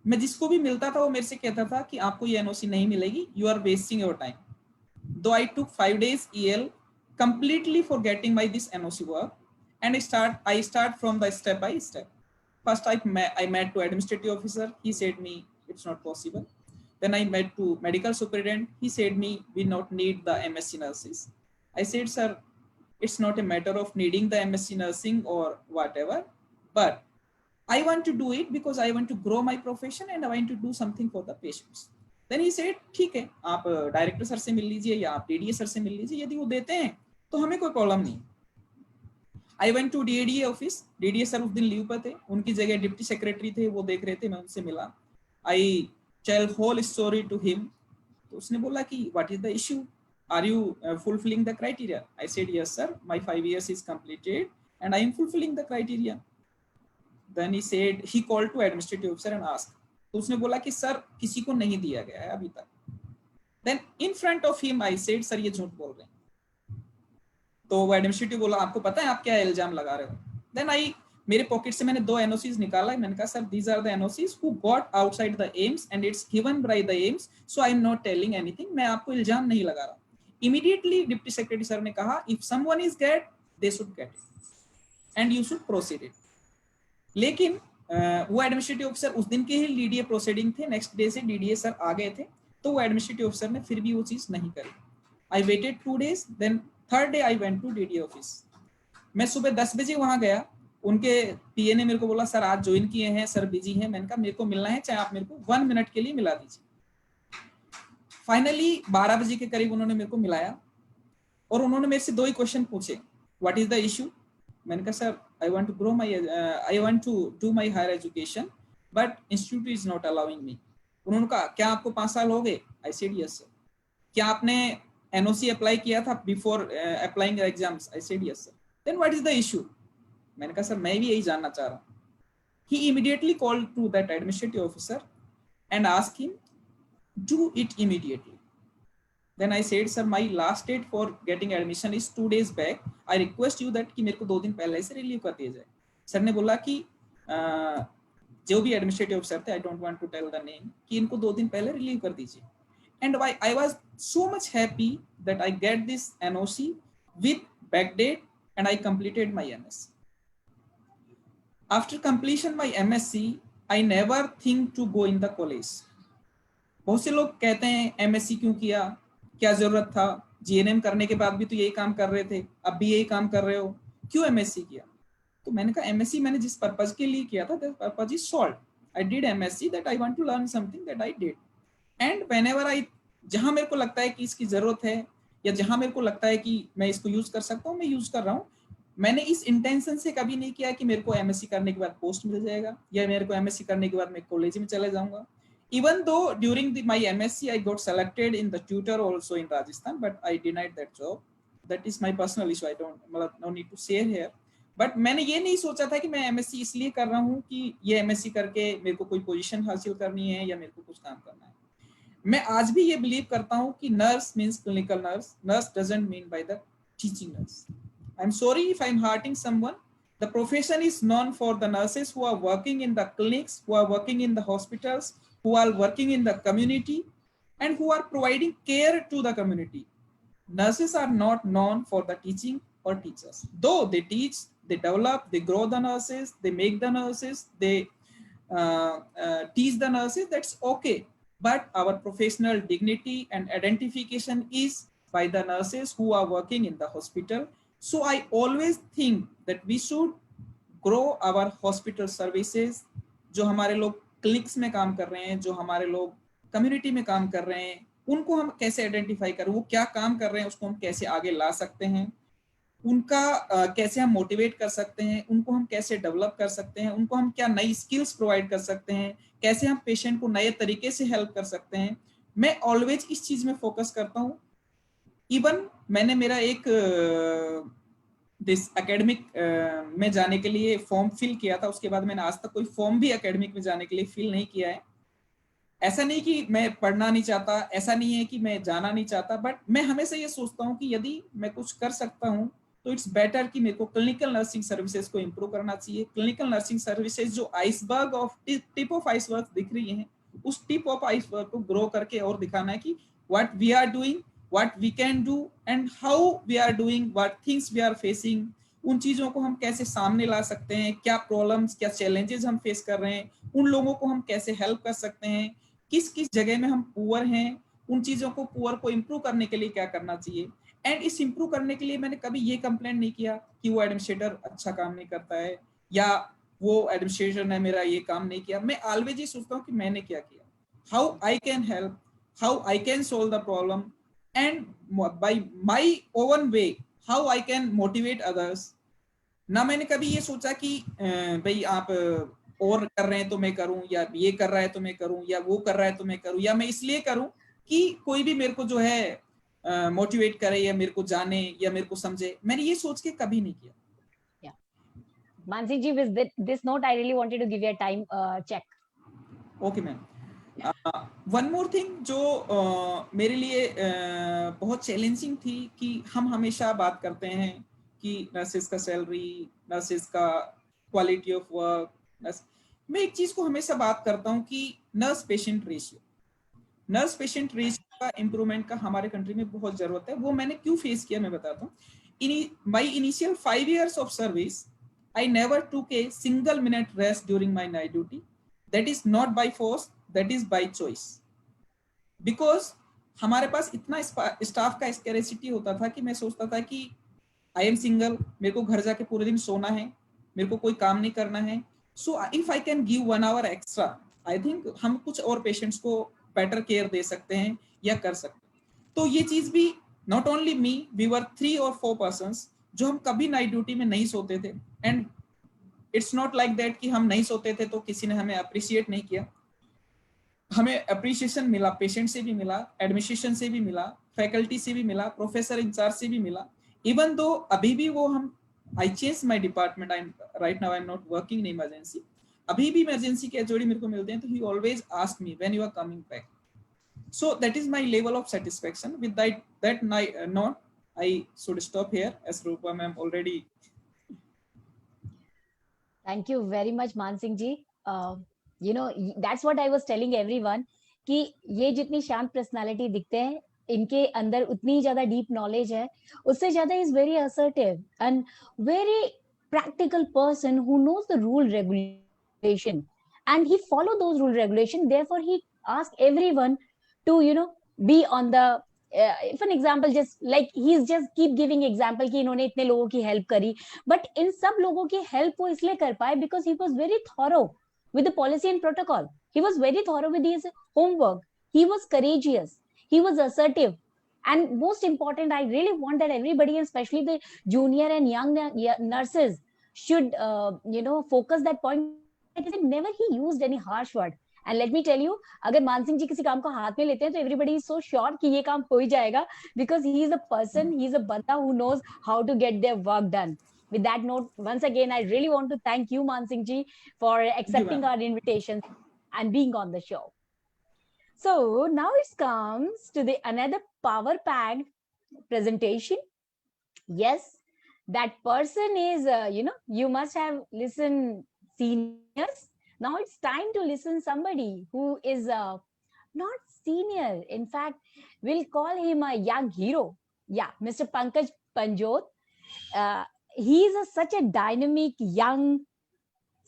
S6: मैं जिसको भी मिलता था वो मेरे से कहता था कि आपको ये NOC नहीं मिलेगी, you are wasting your time. Though I took 5 days EL completely for getting my this NOC work, and I start from the step by step. First I met to administrative officer. He said me it's not possible. Then I met to medical superintendent. He said me we not need the MSc nurses. I said sir, it's not a matter of needing the MSc nursing or whatever, but I want to do it because I want to grow my profession and I want to do something for the patients. Then he said ठीक है, आप director sir से मिल लीजिए या आप DDA sir से मिल लीजिए, यदि वो देते हैं तो हमें कोई प्रॉब्लम नहीं. I went to DDA office. DDA sir उस दिन लीव पर थे, उनकी जगह डिप्टी सेक्रेटरी थे, वो देख रहे थे, मैं उनसे मिला. I tell whole story to him. तो उसने बोला कि what is the issue? Are you fulfilling the criteria? I said yes sir, my 5 years is completed and I am fulfilling the criteria. Then he said, he called to administrative officer and asked. तो उसने बोला कि sir किसी को नहीं दिया गया है अभी तक. Then in front of him I said sir ये झूठ बोल रहे हैं. तो वो एडमिनिस्ट्रेटिव बोला आपको पता है आप क्या इल्जाम लगा रहे हो. Then I मेरे पॉकेट से मैंने 2 NOCs निकाला. मैंने कहा sir these are the NOCs who got outside the AIIMS and it's given by the AIIMS, so I am not telling anything. मैं आपको इल्जाम नहीं लगा रहा. Immediately डिप्टी सेक्रेटरी सर ने कहा if someone is get they should get it and you should proceed it. लेकिन वो एडमिनिस्ट्रेटिव ऑफिसर उस दिन के ही DDA प्रोसीडिंग थे, नेक्स्ट डे से DDA सर आ गए थे, तो वो एडमिनिस्ट्रेटिव ऑफिसर ने फिर भी वो चीज नहीं करी. I waited 2 days, then third day I went to DDA office. मैं सुबह 10 बजे वहां गया. उनके PA ने मेरे को बोला सर आज ज्वाइन किए हैं, सर बिजी हैं. मैंने कहा मेरे को मिलना है, चाहे आप मेरे को 1 मिनट के लिए मिला दीजिए. फाइनली 12 बजे के करीब उन्होंने मेरे को मिलाया और उन्होंने मेरे से 2 ही क्वेश्चन पूछे. What is the issue? मैंने कहा sir I want to do my higher education but institute is not allowing me. उन्होंने कहा क्या आपको 5 साल हो गए? I said yes sir. क्या आपने NOC अप्लाई किया था before applying the exams? I said yes sir. Then what is the issue? मैंने कहा सर मैं भी यही जानना चाह रहा हूँ. He immediately called to that administrative officer and asked him do it immediately. Then I said sir my last date for getting admission is 2 days back. I request you that कि मेरे को 2 दिन पहले से रिलीव कर दिया जाए. Sir ने बोला कि जो भी एडमिनिस्ट्रेटिव ऑफिसर थे, I don't want to tell the name, कि इनको 2 दिन पहले रिलीव कर दीजिए. And I was so much happy that I get this NOC with back date and I completed my MSc. After completion my MSc, I never think to go in the college. बहुत से लोग कहते हैं MSc क्यों किया, क्या जरूरत था, GNM करने के बाद भी तो यही काम कर रहे थे, अब भी यही काम कर रहे हो, क्यों MSc किया? तो मैंने कहा MSc मैंने जिस पर्पज के लिए किया था, that purpose is solved. I did MSc that I want to learn something that I did. And whenever जहां मेरे को लगता है कि इसकी जरूरत है या जहां मेरे को लगता है कि मैं इसको यूज कर सकता हूँ, मैं यूज कर रहा हूँ. मैंने इस इंटेंशन से कभी नहीं किया कि मेरे को MSc करने के बाद पोस्ट मिल जाएगा या मेरे को MSc करने के बाद मैं कॉलेज में चले जाऊंगा. Even though during my MSc I got selected in the tutor also in Rajasthan, but I denied that job. That is my personal issue. I don't no need to say here. But मैंने ये नहीं सोचा था कि मैं MSc इसलिए कर रहा हूँ कि ये MSc करके मेरे को कोई पोजीशन हासिल करनी है या मेरे को कुछ काम करना है. मैं आज भी ये बिलीव करता हूँ कि nurse means clinical nurse. Nurse doesn't mean by the teaching nurse. I'm sorry if I'm hurting someone. The profession is known for the nurses who are working in the clinics, who are working in the hospitals, who are working in the community, and who are providing care to the community. Nurses are not known for the teaching or teachers. Though they teach, they develop, they grow the nurses, they make the nurses, they teach the nurses, that's okay. But our professional dignity and identification is by the nurses who are working in the hospital. So I always think that we should grow our hospital services. जो हमारे लोग clinics में काम कर रहे हैं, जो हमारे लोग कम्युनिटी में काम कर रहे हैं, उनको हम कैसे आइडेंटिफाई करें, वो क्या काम कर रहे हैं, उसको हम कैसे आगे ला सकते हैं, उनका कैसे हम मोटिवेट कर सकते हैं, उनको हम कैसे डेवलप कर सकते हैं, उनको हम क्या नई स्किल्स प्रोवाइड कर सकते हैं, कैसे हम पेशेंट को नए तरीके से हेल्प कर सकते हैं. मैं ऑलवेज इस चीज में फोकस करता हूँ. इवन मैंने मेरा एक दिस एकेडमिक में जाने के लिए फॉर्म फिल किया था, उसके बाद मैंने आज तक कोई फॉर्म भी एकेडमिक में जाने के लिए फिल नहीं किया है. ऐसा नहीं कि मैं पढ़ना नहीं चाहता, ऐसा नहीं है कि मैं जाना नहीं चाहता, बट मैं हमेशा ये सोचता हूँ कि यदि मैं कुछ कर सकता हूँ तो इट्स बेटर कि मेरे को क्लिनिकल नर्सिंग सर्विसेज को इम्प्रूव करना चाहिए. क्लिनिकल नर्सिंग सर्विसेज जो iceberg of tip of iceberg दिख रही हैं, उस टिप ऑफ आइसबर्ग को ग्रो करके और दिखाना है कि what we are doing, what we can do and how we are doing, what things we are facing. उन चीजों को हम कैसे सामने ला सकते हैं, क्या प्रॉब्लम्स, क्या चैलेंजेस हम फेस कर रहे हैं, उन लोगों को हम कैसे हेल्प कर सकते हैं, किस किस जगह में हम पुअर हैं, उन चीजों को पुअर को इम्प्रूव करने के लिए क्या करना चाहिए. एंड इस इम्प्रूव करने के लिए मैंने कभी ये कंप्लेंट नहीं किया कि वो एडमिनिस्ट्रेटर अच्छा काम नहीं करता है या वो एडमिनिस्ट्रेटर ने मेरा ये काम नहीं किया. मैं ऑलवेज ये सोचता हूँ कि मैंने क्या किया, how I can help, how I can solve the problem, and by my own way how I can motivate others. ना मैंने कभी ये सोचा कि भाई आप और कर रहे हैं तो मैं करूं, या ये कर रहा है तो मैं करूं, या वो कर रहा है तो मैं करूं, या मैं इसलिए करूं कि कोई भी मेरे को जो है मोटिवेट करे या मेरे को जाने या मेरे को समझे. मैंने ये सोच के कभी नहीं किया.
S1: Mansi ji, with this note, I really wanted to give you a time check.
S6: Okay, ma'am. One more thing जो मेरे लिए बहुत चैलेंजिंग थी कि हम हमेशा बात करते हैं कि नर्सेज का सैलरी, नर्सेज का क्वालिटी ऑफ वर्क. मैं एक चीज को हमेशा बात करता हूं कि नर्स पेशेंट रेशियो का इम्प्रूवमेंट का हमारे कंट्री में बहुत जरूरत है. वो मैंने क्यों फेस किया मैं बताता हूँ. In my initial 5 years of service I never took a single minute rest during my night duty. That is not by force, that is by choice. Because हमारे पास इतना स्टाफ का स्कैरेसिटी होता था कि मैं सोचता था कि आई एम सिंगल, मेरे को घर जाके पूरे दिन सोना है, मेरे को कोई काम नहीं करना है. So if I can give 1 hour extra, I think हम कुछ और पेशेंट्स को बेटर केयर दे सकते हैं या कर सकते हैं. तो ये चीज भी not only me, we were 3 or 4 persons जो हम कभी नाइट ड्यूटी में नहीं सोते थे. And it's not like that कि हम नहीं सोते थे तो किसी ने हमें अप्रिशिएट नहीं किया. हमें अप्रिशिएशन मिला, पेशेंट से भी मिला, एडमिनिस्ट्रेशन से भी मिला, फैकल्टी से भी मिला, प्रोफेसर इंचार्ज से भी मिला. इवन दो अभी भी वो हम I changed my department. Right now I'm not working in emergency. अभी भी इमरजेंसी के एचओडी मेरे को मिलते हैं तो he always ask me when you are coming back. So that is my level of satisfaction. With that note, I should stop here as Rupa ma'am already.
S1: Thank you very much, Man Singh ji. You know, that's what I was telling everyone कि ये जितनी शांत personality दिखते हैं, इनके अंदर उतनी ज्यादा डीप नॉलेज है, उससे ज्यादा is very assertive and very practical person who knows the rule regulation and he follow those rule regulation. Therefore he ask everyone to be on the if an example, just like he's just keep giving example कि इन्होंने इतने लोगों की help करी, but in सब लोगों की help वो इसलिए कर पाए because he was very thorough with the policy and protocol. He was very thorough with his homework. He was courageous. He was assertive. And most important, I really want that everybody, especially the junior and young nurses, should, focus that point. Never he used any harsh word. And let me tell you, अगर मान सिंह जी किसी काम को हाथ में लेते हैं तो everybody is so sure कि ये काम हो ही जाएगा because he is a person, he is a banda who knows how to get their work done. With that note, once again, I really want to thank you, Man Singh ji, for accepting our invitation and being on the show. So now it comes to the another power-packed presentation Yes, that person is, you must have listened seniors. Now it's time to listen somebody who is not senior. In fact, we'll call him a young hero. Yeah, Mr. Pankaj Panjot. Uh, he's such a dynamic, young,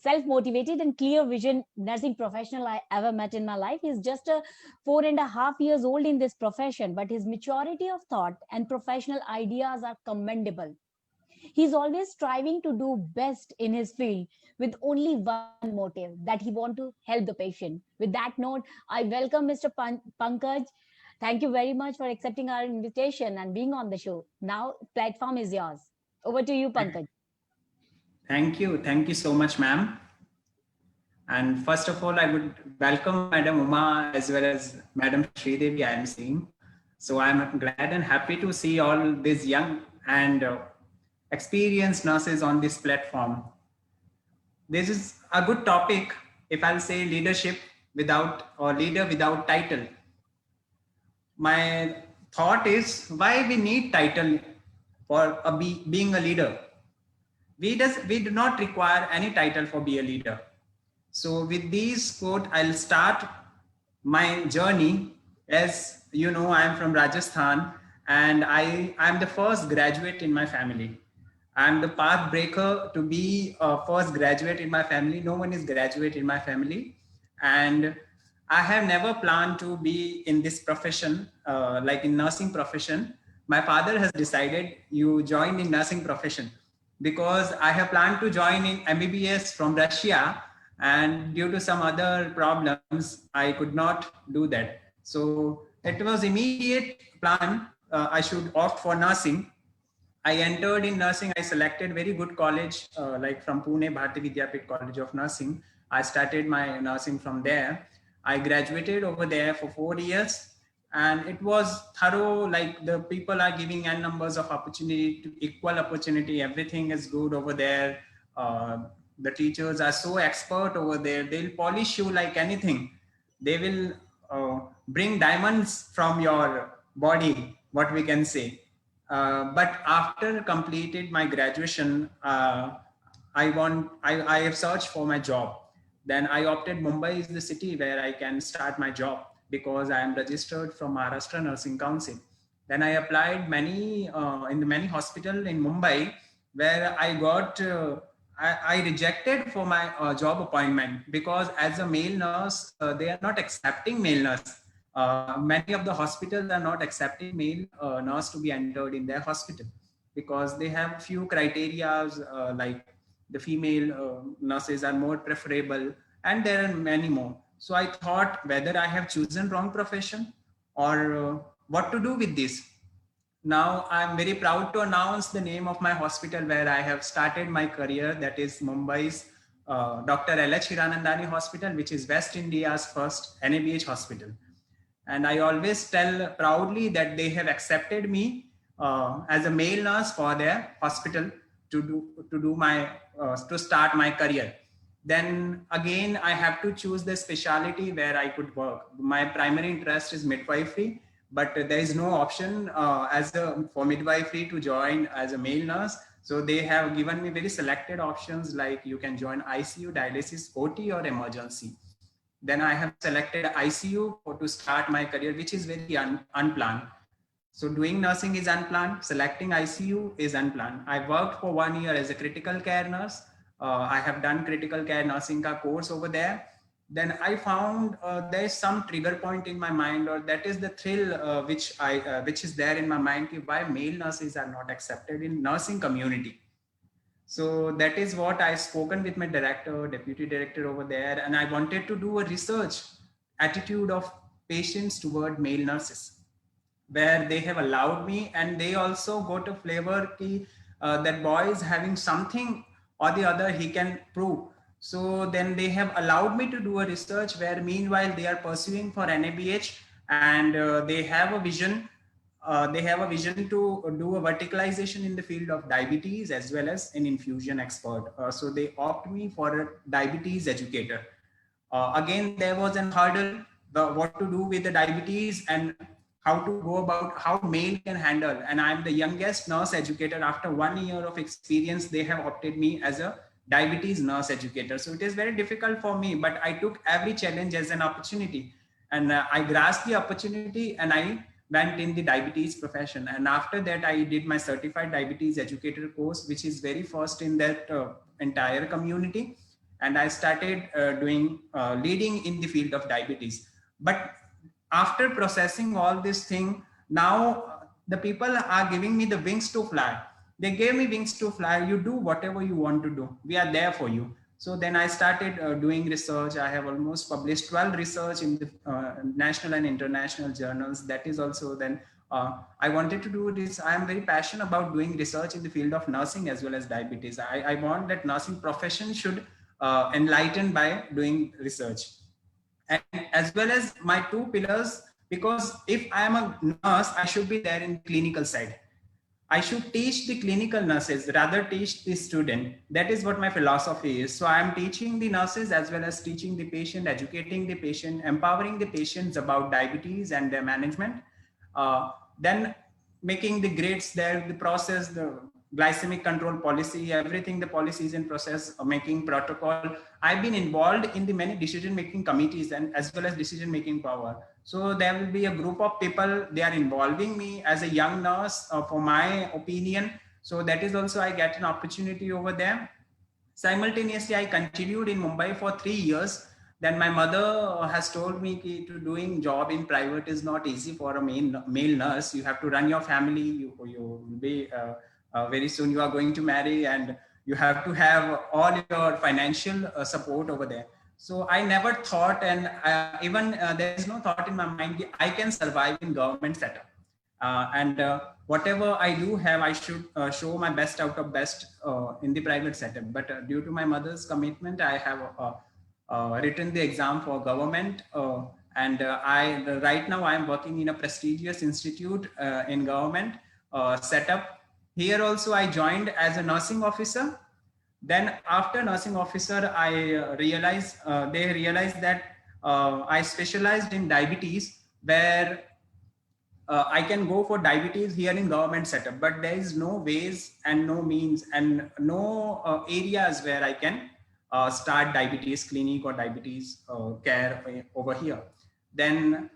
S1: self-motivated and clear vision nursing professional I ever met in my life. He's just a 4.5 years old in this profession, but his maturity of thought and professional ideas are commendable. He's always striving to do best in his field with only one motive, that he want to help the patient. With that note, I welcome Mr. Pankaj. Thank you very much for accepting our invitation and being on the show. Now, platform is yours. Over to you, Pankaj.
S7: Thank you. Thank you so much, ma'am. And first of all, I would welcome Madam Uma as well as Madam Sridevi I am seeing. So I'm glad and happy to see all these young and experienced nurses on this platform. This is a good topic, if I'll say leadership without or leader without title. My thought is why we need title for being a leader. We do not require any title for be a leader. So with these quote, I'll start my journey. As you know, I am from Rajasthan and I'm the first graduate in my family. I'm the path breaker to be a first graduate in my family. No one is graduate in my family. And I have never planned to be in this profession, like in nursing profession. My father has decided you join in nursing profession because I have planned to join in MBBS from Russia, and due to some other problems, I could not do that. So it was immediate plan. I should opt for nursing. I entered in nursing. I selected very good college, like from Pune, Bharati Vidyapit College of Nursing. I started my nursing from there. I graduated over there for 4 years. And it was thorough, like the people are giving n numbers of opportunity, to equal opportunity. Everything is good over there. The teachers are so expert over there. They'll polish you like anything. They will bring diamonds from your body, what we can say. But after completed my graduation, I have searched for my job. Then I opted Mumbai is the city where I can start my job because I am registered from Maharashtra Nursing Council. Then I applied in many hospitals in Mumbai where I got, I rejected for my job appointment because as a male nurse, they are not accepting male nurse. Many of the hospitals are not accepting male nurse to be entered in their hospital because they have few criteria like the female nurses are more preferable, and there are many more. So I thought whether I have chosen wrong profession or what to do with this. Now I'm very proud to announce the name of my hospital where I have started my career. That is Mumbai's Dr. L.H. Hiranandani Hospital, which is West India's first NABH hospital. And I always tell proudly that they have accepted me as a male nurse for their hospital to start my career. Then again, I have to choose the specialty where I could work. My primary interest is midwifery, but there is no option for midwifery to join as a male nurse. So they have given me very selected options like you can join ICU, dialysis, OT or emergency. Then I have selected ICU to start my career, which is very unplanned. So doing nursing is unplanned, selecting ICU is unplanned. I worked for 1 year as a critical care nurse. I have done critical care nursing course over there. Then I found there is some trigger point in my mind, or that is the thrill which is there in my mind, why male nurses are not accepted in nursing community. So that is what I've spoken with my director, deputy director over there. And I wanted to do a research attitude of patients toward male nurses, where they have allowed me, and they also got a flavor that boy is having something or the other he can prove. So then they have allowed me to do a research where meanwhile they are pursuing for NABH, and they have a vision. They have a vision to do a verticalization in the field of diabetes as well as an infusion expert. So they opt me for a diabetes educator. Again, there was a hurdle, what to do with the diabetes, and how to go about how male can handle. And I'm the youngest nurse educator. After 1 year of experience, they have opted me as a diabetes nurse educator. So it is very difficult for me, but I took every challenge as an opportunity, and I grasped the opportunity and I went in the diabetes profession. And after that, I did my certified diabetes educator course, which is very first in that entire community. And I started leading in the field of diabetes. But after processing all this thing, now the people are giving me the wings to fly. They gave me wings to fly. You do whatever you want to do. We are there for you. So then I started doing research. I have almost published 12 research in the national and international journals. That is also then I wanted to do this. I am very passionate about doing research in the field of nursing as well as diabetes. I want that nursing profession should enlighten by doing research. And as well as my two pillars, because if I am a nurse, I should be there in the clinical side. I should teach the clinical nurses, rather teach the student. That is what my philosophy is. So I am teaching the nurses as well as teaching the patient, educating the patient, empowering the patients about diabetes and their management. Then making the grades there, the process, the glycemic control policy, everything, the policies in process of making protocol. I've been involved in the many decision-making committees and as well as decision-making power. So there will be a group of people, they are involving me as a young nurse for my opinion. So that is also, I get an opportunity over there. Simultaneously, I continued in Mumbai for 3 years. Then my mother has told me to doing job in private is not easy for a male nurse. You have to run your family. You will be very soon you are going to marry, and you have to have all your financial support over there. So I never thought, and even there is no thought in my mind, I can survive in government setup. Whatever I do have, I should show my best out of best in the private setup. But due to my mother's commitment, I have written the exam for government. Right now I am working in a prestigious institute in government setup. Here also I joined as a nursing officer. Then after nursing officer, I they realized that I specialized in diabetes, where I can go for diabetes here in government setup, but there is no ways and no means and no areas where I can start diabetes clinic or diabetes care over here. Then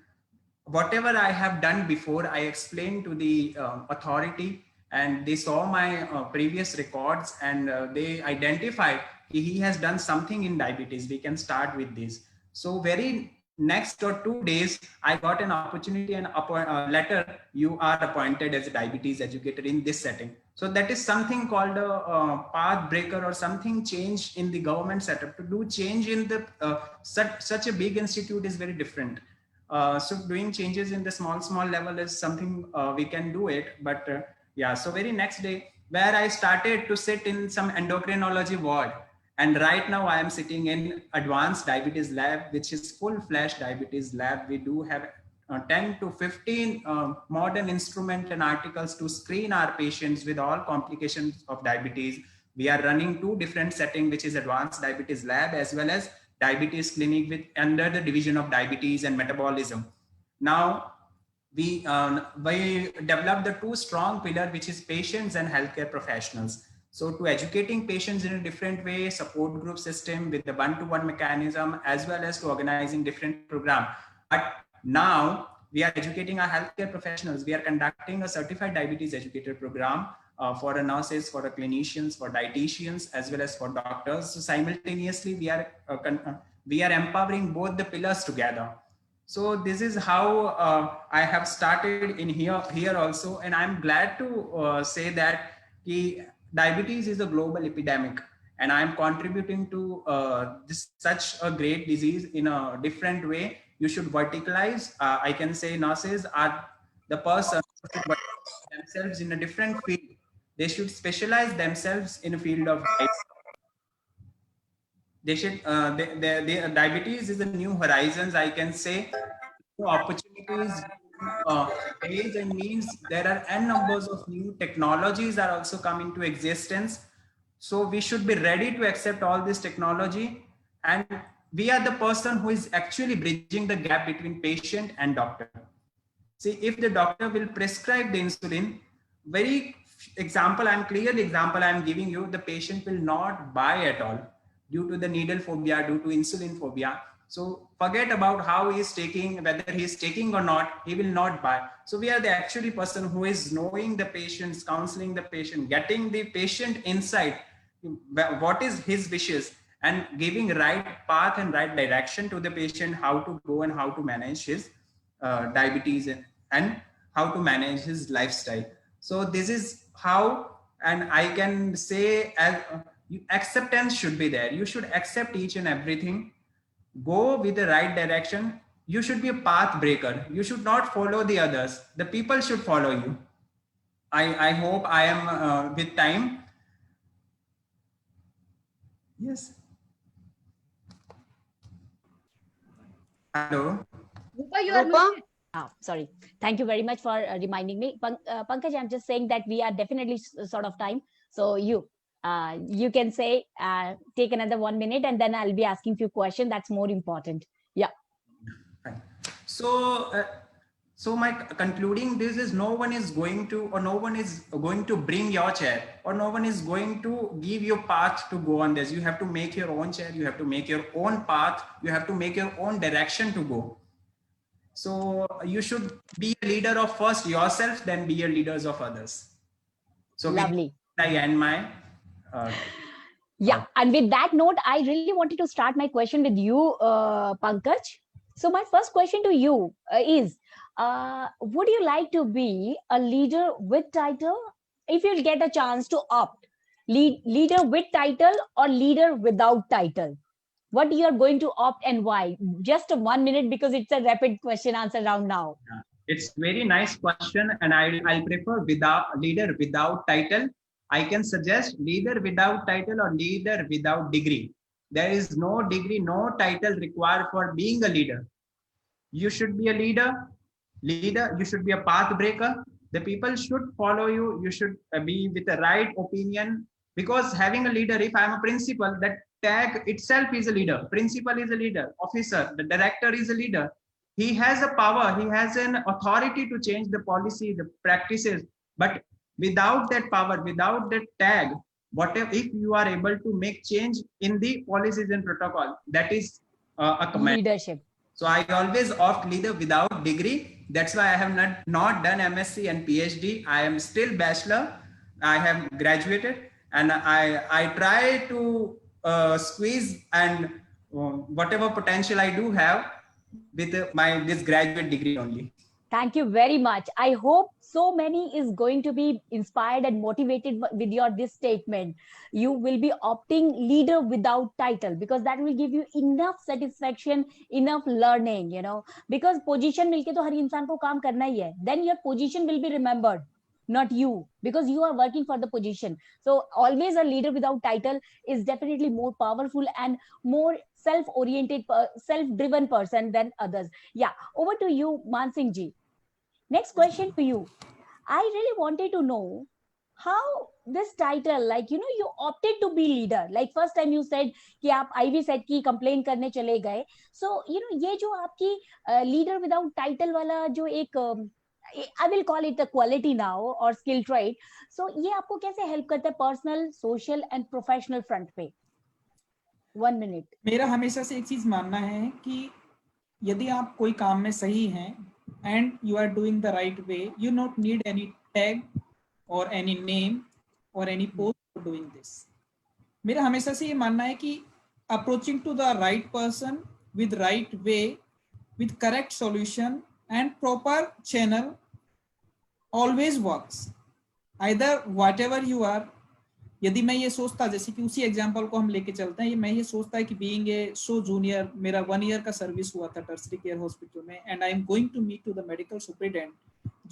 S7: whatever I have done before, I explained to the authority, and they saw my previous records, and they identified he has done something in diabetes. We can start with this. So very next or 2 days, I got an opportunity and letter, you are appointed as a diabetes educator in this setting. So that is something called a path breaker or something change in the government setup. To do change in the such a big institute is very different. So doing changes in the small level is something we can do it. But yeah, so very next day, where I started to sit in some endocrinology ward. And right now I am sitting in advanced diabetes lab, which is full-fledged diabetes lab. We do have 10 to 15 modern instruments and articles to screen our patients with all complications of diabetes. We are running 2 different settings, which is advanced diabetes lab as well as diabetes clinic with under the division of diabetes and metabolism. Now, we developed the 2 strong pillars, which is patients and healthcare professionals. So to educating patients in a different way, support group system with the one-to-one mechanism, as well as to organizing different programs. But now we are educating our healthcare professionals. We are conducting a certified diabetes educator program for the nurses, for the clinicians, for dietitians, as well as for doctors. So simultaneously, we are empowering both the pillars together. So this is how I have started in here also. And I'm glad to say that diabetes is a global epidemic, and I am contributing to such a great disease in a different way. You should verticalize. I can say nurses are the person who should verticalize themselves in a different field. They should specialize themselves in a field of they should. Diabetes is a new horizons. I can say new opportunities. Ways and means, there are n numbers of new technologies are also coming to existence. So we should be ready to accept all this technology, and we are the person who is actually bridging the gap between patient and doctor. See, if the doctor will prescribe the insulin, very example, clear example I'm giving you, the patient will not buy at all due to the needle phobia, due to insulin phobia. So forget about how he is taking, whether he is taking or not, he will not buy. So we are the actually person who is knowing the patients, counseling the patient, getting the patient insight, what is his wishes, and giving right path and right direction to the patient, how to go and how to manage his diabetes and how to manage his lifestyle. So this is how, and I can say as acceptance should be there. You should accept each and everything, go with the right direction. You should be a path breaker. You should not follow the others. The people should follow you. I hope I am with time. Yes. Hello.
S5: Rupa, you are
S3: Rupa?
S5: muted.
S1: Sorry. Thank you very much for reminding me. Pankaj, I'm just saying that we are definitely sort of time. So you can say, take another 1 minute, and then I'll be asking few questions. That's more important. Yeah.
S7: Fine. So, so my concluding this is, no one is going to bring your chair, or no one is going to give you path to go on this. You have to make your own chair. You have to make your own path. You have to make your own direction to go. So you should be a leader of first yourself, then be a leaders of others. So
S1: Lovely.
S7: I end my.
S1: Yeah, and with that note, I really wanted to start my question with you, Pankaj. So my first question to you is, would you like to be a leader with title? If you'll get a chance to opt, leader with title or leader without title, what you are going to opt and why? Just 1 minute, because it's a rapid question answer round now.
S7: It's very nice question, and I'll prefer leader without title. I can suggest leader without title or leader without degree. There is no degree, no title required for being a leader. You should be a leader. You should be a path breaker. The people should follow you. You should be with the right opinion, because having a leader, if I'm a principal, that tag itself is a leader. Principal is a leader. Officer, the director is a leader. He has a power. He has an authority to change the policy, the practices. But without that power, without that tag, whatever, if you are able to make change in the policies and protocol, that is a command.
S1: Leadership.
S7: So I always opt leader without degree. That's why I have not done MSc and PhD. I am still bachelor. I have graduated, and I try to squeeze and whatever potential I do have with this graduate degree only.
S1: Thank you very much. I hope so many is going to be inspired and motivated with your this statement. You will be opting leader without title, because that will give you enough satisfaction, enough learning, because position milke to har insaan ko kaam karna hi hai. Then your position will be remembered, not you, because you are working for the position. So always a leader without title is definitely more powerful and more self-oriented, self-driven person than others. Yeah, over to you, Mansingh ji. Next question to you. I really wanted to know how this title, you opted to be leader. Like first time you said कि आप Ivy said कि complain करने चले गए. So, ये जो आपकी leader without title वाला जो एक I will call it a quality now or skill trait. So, ये आपको कैसे help करता है personal, social and professional front पे? 1 minute.
S6: मेरा हमेशा से एक चीज मानना है कि यदि आप कोई काम में सही हैं and you are doing the right way, you not need any tag or any name or any post for doing this. मेरा हमेशा से ये मानना है कि approaching to the right person with right way, with correct solution and proper channel always works. Either whatever you are, यदि मैं ये सोचता, जैसे कि उसी एग्जांपल को हम लेके चलते हैं, मैं ये सोचता है कि बीइंग ए सो जूनियर, मेरा 1 ईयर का सर्विस हुआ था टर्सरी केयर हॉस्पिटल में, and I am going to meet to the medical superintendent,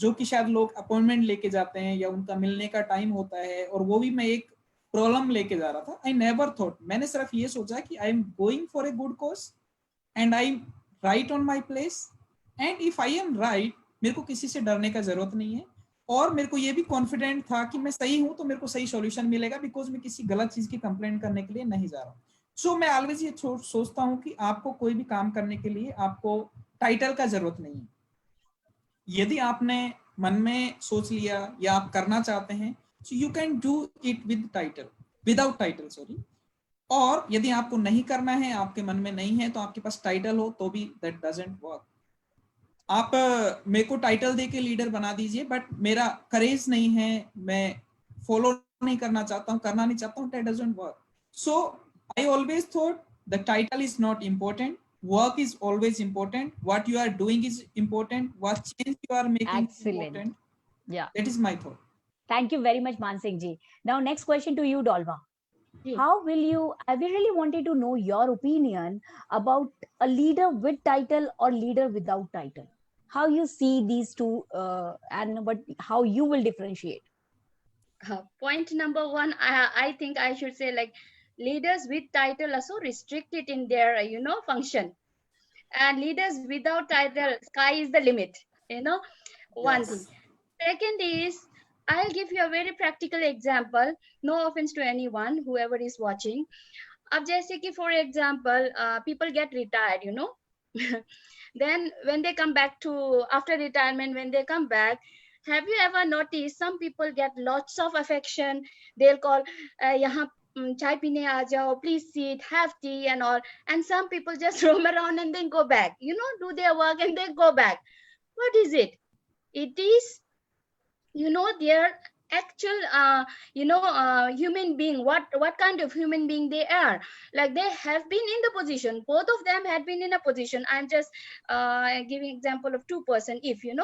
S6: जो कि शायद लोग अपॉइंटमेंट लेके जाते हैं या उनका मिलने का टाइम होता है, और वो भी मैं एक प्रॉब्लम लेके जा रहा था. आई नेवर थॉट, मैंने सिर्फ ये सोचा कि आई am going for a good cause and I M right on my place, and if I am right, मेरे को किसी से डरने का जरूरत नहीं है, और मेरे को ये भी कॉन्फिडेंट था कि मैं सही हूं तो मेरे को सही सॉल्यूशन मिलेगा, बिकॉज मैं किसी गलत चीज की कंप्लेंट करने के लिए नहीं जा रहा हूं. सो मैं ऑलवेज ये सोचता हूं कि आपको कोई भी काम करने के लिए आपको टाइटल का जरूरत नहीं है. यदि आपने मन में सोच लिया या आप करना चाहते हैं, so you can do it with title, without title, sorry. और यदि आपको नहीं करना है, आपके मन में नहीं है, तो आपके पास टाइटल हो तो भी that doesn't work. आप मेरे को टाइटल दे के लीडर बना दीजिए, बट मेरा करेज नहीं है, मैं फॉलो नहीं करना चाहता हूँ, करना नहीं चाहता हूँ, that doesn't work. So I always thought the title is not important. Work is always important. What you are doing is important. What change you are making is
S1: Excellent.
S6: important.
S1: Yeah.
S6: That is my thought.
S1: Thank you very much, Mansingh ji. Now, next question to you, Dolma.
S5: Yeah.
S1: How will you, I really wanted to know your opinion about a leader with title or leader without title. How you see these two and how you will differentiate?
S5: Point number one, I think I should say, like, leaders with title are so restricted in their function, and leaders without title, sky is the limit, one thing. Second is, I'll give you a very practical example, no offense to anyone, whoever is watching. Ab jaise ki, for example, people get retired, then when they come back to, after retirement, when they come back, have you ever noticed some people get lots of affection? They'll call, yahan chai peene aa jao, please sit, have tea and all. And some people just roam around and then go back, do their work and then go back. What is it? It is, their actual, human being, what kind of human being they are. Like, they have been in the position, both of them had been in a position. I'm just giving example of 2%,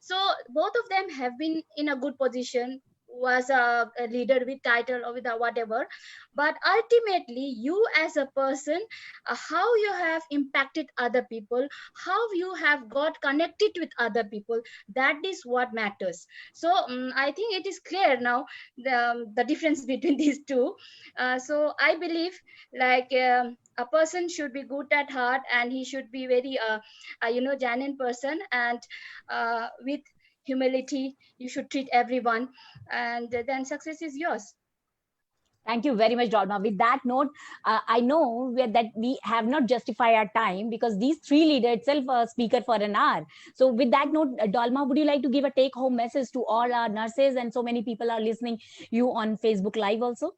S5: so both of them have been in a good position, was a leader with title or with a whatever, but ultimately you as a person, how you have impacted other people, how you have got connected with other people, that is what matters. So I think it is clear now, the difference between these two. So I believe, like, a person should be good at heart, and he should be very genuine person, and with humility you should treat everyone, and then success is yours.
S1: Thank you very much, Dolma. With that note, I know that we have not justified our time, because these three leaders itself are speaker for an hour. So with that note, Dolma, would you like to give a take-home message to all our nurses, and so many people are listening you on Facebook Live also?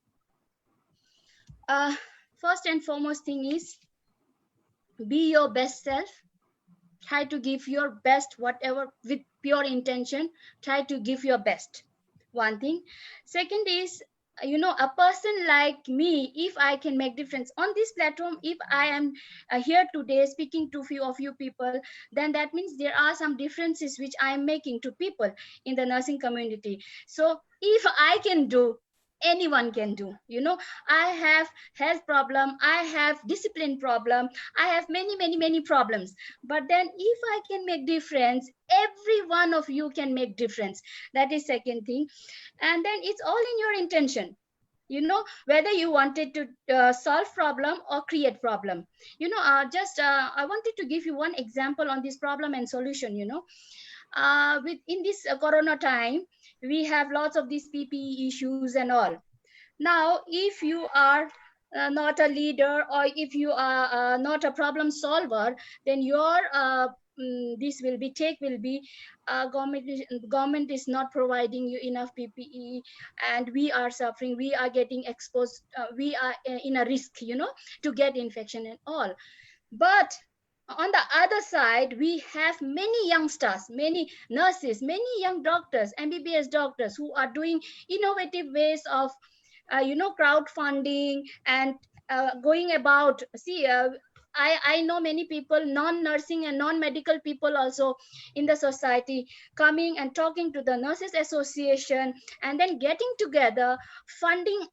S5: First and foremost thing is, be your best self. Try to give your best, whatever, with pure intention. Try to give your best. One thing. Second is, a person like me, if I can make difference on this platform, if I am here today speaking to few of you people, then that means there are some differences which I am making to people in the nursing community. So if I can do, anyone can do. I have health problem, I have discipline problem, I have many problems, but then if I can make difference, every one of you can make difference. That is second thing. And then it's all in your intention, whether you wanted to solve problem or create problem. I wanted to give you one example on this problem and solution. In this corona time, we have lots of these PPE issues and all. Now, if you are not a leader, or if you are not a problem solver, then your this will be government is not providing you enough PPE, and we are suffering, we are getting exposed, we are in a risk, to get infection and all. But on the other side, we have many youngsters, many nurses, many young doctors, MBBS doctors, who are doing innovative ways of crowdfunding and going about. See, I know many people, non-nursing and non-medical people also in the society, coming and talking to the Nurses Association, and then getting together, funding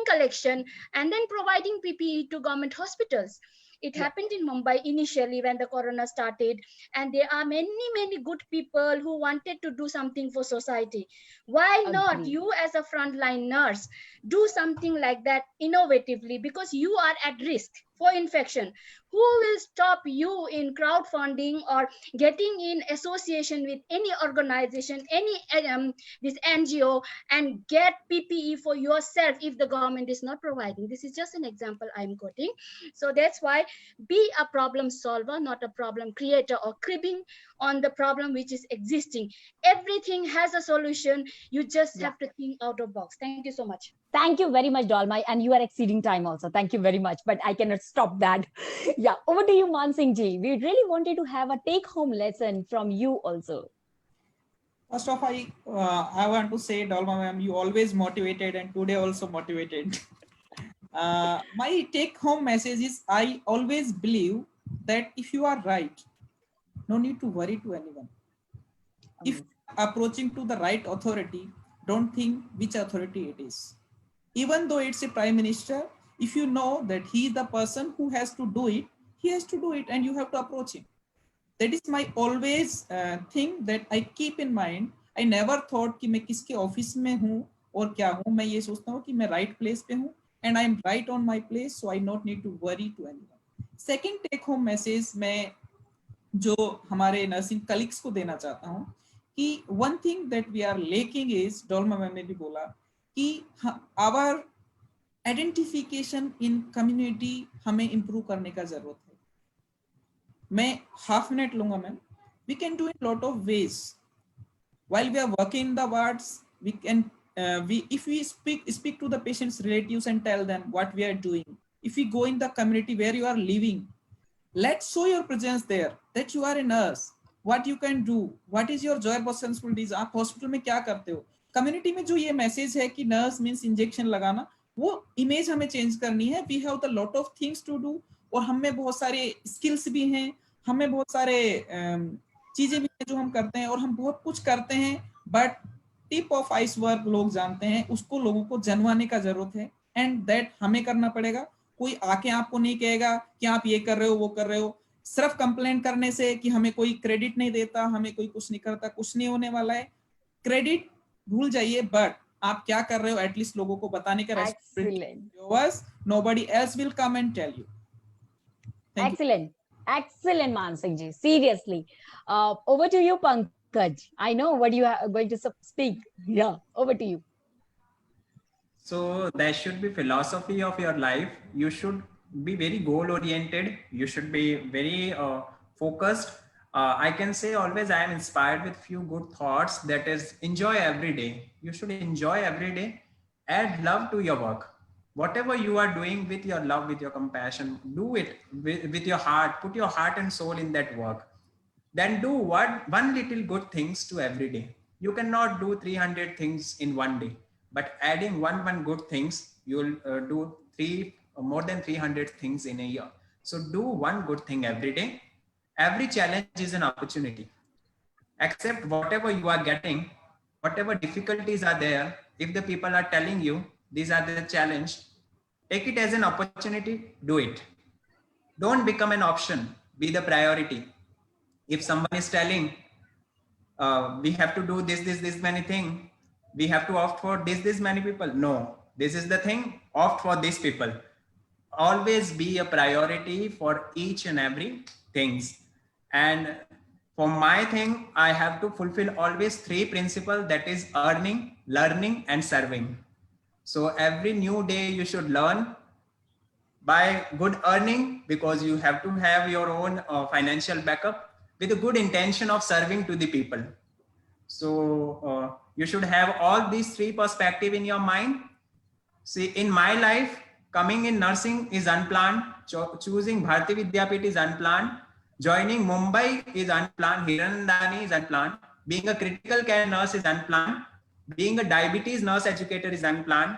S5: collection, and then providing PPE to government hospitals. It happened in Mumbai initially when the corona started, and there are many good people who wanted to do something for society. Why not you as a frontline nurse do something like that innovatively? Because you are at risk for infection. Who will stop you in crowdfunding or getting in association with any organization, any this NGO, and get PPE for yourself if the government is not providing? This is just an example I'm quoting. So that's why be a problem solver, not a problem creator or cribbing on the problem which is existing. Everything has a solution. You just have to think out of box. Thank you so much.
S1: Thank you very much, Dolma. And you are exceeding time also. Thank you very much. But I cannot stop that. Yeah, over to you, Man Singh ji. We really wanted to have a take-home lesson from you also.
S6: First of all, I want to say, Dolma ma'am, you always motivated and today also motivated. My take-home message is, I always believe that if you are right, no need to worry to anyone. If approaching to the right authority, don't think which authority it is. Even though it's a prime minister, if you know that he is the person who has to do it, he has to do it and you have to approach him. That is my always thing that I keep in mind. I never thought कि मैं किसके office में हूँ और क्या हूँ. मैं ये सोचता हूँ कि मैं right place पे हूँ and I am right on my place, so I don't need to worry to anyone. Second take home message मैं जो हमारे nursing colleagues को देना चाहता हूँ कि one thing that we are lacking is, Dolma ma'am ने भी बोला कि our identification in community हमें improve करने का जरूरत है. मैं half minute लूंगा ma'am. We can do it lot of ways. While we are working in the wards, we can if we speak to the patient's relatives and tell them what we are doing. If we go in the community where you are living, let's show your presence there that you are a nurse. What you can do, what is your job responsibilities. आप hospital में क्या करते हो? Community में जो ये message है कि nurse means injection लगाना, वो image हमें change करनी है. We have a lot of things to do और हमें बहुत सारे skills भी हैं, हमें बहुत सारे चीजें भी हैं जो हम करते हैं और हम बहुत कुछ करते हैं, but tip of iceberg लोग जानते हैं, उसको लोगों को जनवाने का जरूरत है and that हमें करना पड़ेगा. कोई आके आपको नहीं कहेगा कि आप ये कर रहे हो वो कर रहे हो. सिर्फ कंप्लेन करने से कि हमें कोई क्रेडिट नहीं देता, हमें कोई कुछ नहीं करता, कुछ नहीं होने वाला है. क्रेडिट भूल जाइए, बट आप क्या कर रहे हो एटलीस्ट लोगों को बताने का responsibility. Nobody else will come and tell you.
S1: Excellent. Excellent, Man Singh ji. Seriously. Over to you, Pankaj. I know what you are going to speak. Yeah, over to you.
S7: So that should be philosophy of your life. You should be very goal oriented. You should be very focused. I can say always I am inspired with few good thoughts. That is, enjoy every day. You should enjoy every day. Add love to your work. Whatever you are doing with your love, with your compassion, do it with your heart. Put your heart and soul in that work. Then do one little good things to every day. You cannot do 300 things in one day, but adding one good things, you will do more than 300 things in a year. So do one good thing every day. Every challenge is an opportunity. Accept whatever you are getting, whatever difficulties are there. If the people are telling you these are the challenge, take it as an opportunity, do it. Don't become an option, be the priority. If someone is telling, we have to do this many things, we have to opt for this many people. No, this is the thing, opt for these people. Always be a priority for each and every things. And for my thing, I have to fulfill always 3 principles, that is earning, learning, and serving. So every new day you should learn by good earning, because you have to have your own financial backup, with a good intention of serving to the people. So you should have all these 3 perspectives in your mind. See, in my life, coming in nursing is unplanned. Choosing Bharati Vidyapeeth is unplanned. Joining Mumbai is unplanned. Hirandani is unplanned. Being a critical care nurse is unplanned. Being a diabetes nurse educator is unplanned.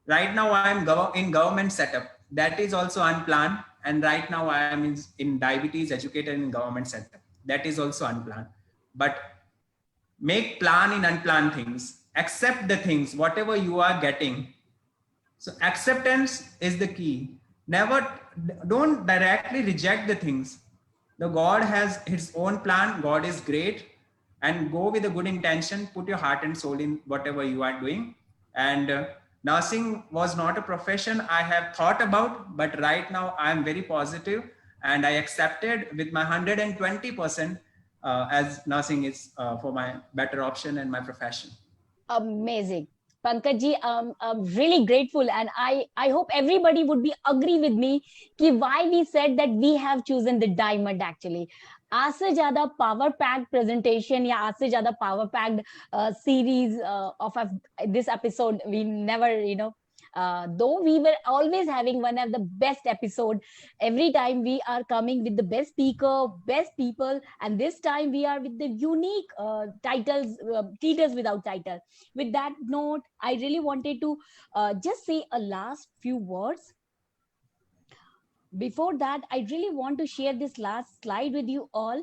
S7: Right now I am in government setup. That is also unplanned. And right now I am in diabetes educator in government setup. That is also unplanned. But make plan in unplanned things. Accept the things, whatever you are getting. So acceptance is the key. Don't directly reject the things. The God has his own plan. God is great. And go with a good intention. Put your heart and soul in whatever you are doing. And nursing was not a profession I have thought about, but right now I'm very positive and I accepted with my 120% as nursing is for my better option and my profession.
S1: Amazing. Pankaj ji, I'm really grateful, and I hope everybody would be agree with me कि why we said that we have chosen the diamond actually. आज से ज़्यादा power packed presentation या आज से ज़्यादा power packed series of this episode we never though we were always having one of the best episode. Every time we are coming with the best speaker, best people, and this time we are with the unique titles, teachers without title. With that note, I really wanted to just say a last few words. Before that, I really want to share this last slide with you all.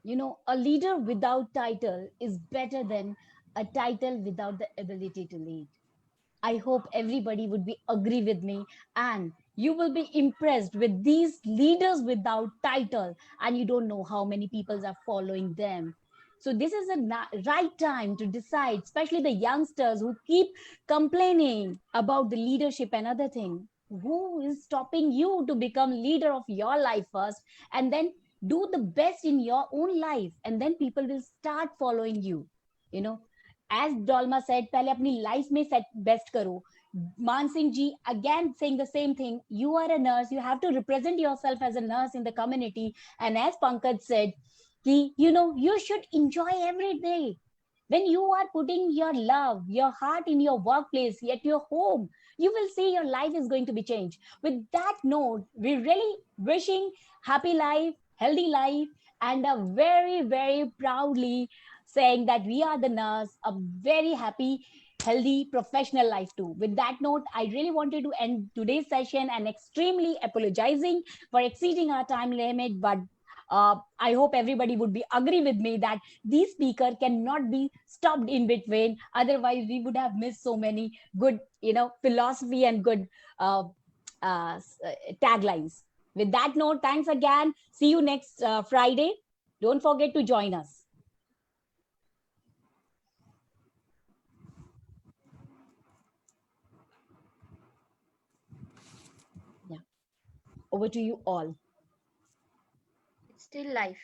S1: You know, a leader without title is better than a title without the ability to lead. I hope everybody would be agree with me, and you will be impressed with these leaders without title, and you don't know how many people are following them. So this is a right time to decide, especially the youngsters who keep complaining about the leadership and other thing. Who is stopping you to become leader of your life first, and then do the best in your own life, and then people will start following you. You know, as Dolma said, पहले अपनी life में set best करो. Mansingh ji again saying the same thing. You are a nurse. You have to represent yourself as a nurse in the community. And as Pankaj said, you should enjoy every day. When you are putting your love, your heart in your workplace, at your home, you will see your life is going to be changed. With that note, we're really wishing happy life, healthy life, and a very, very proudly saying that we are the nurse, a very happy, healthy professional life too. With that note, I really wanted to end today's session and extremely apologizing for exceeding our time limit, but I hope everybody would be agree with me that these speaker cannot be stopped in between. Otherwise, we would have missed so many good, philosophy and good taglines. With that note, thanks again. See you next Friday. Don't forget to join us. Yeah. Over to you all.
S5: It's still live.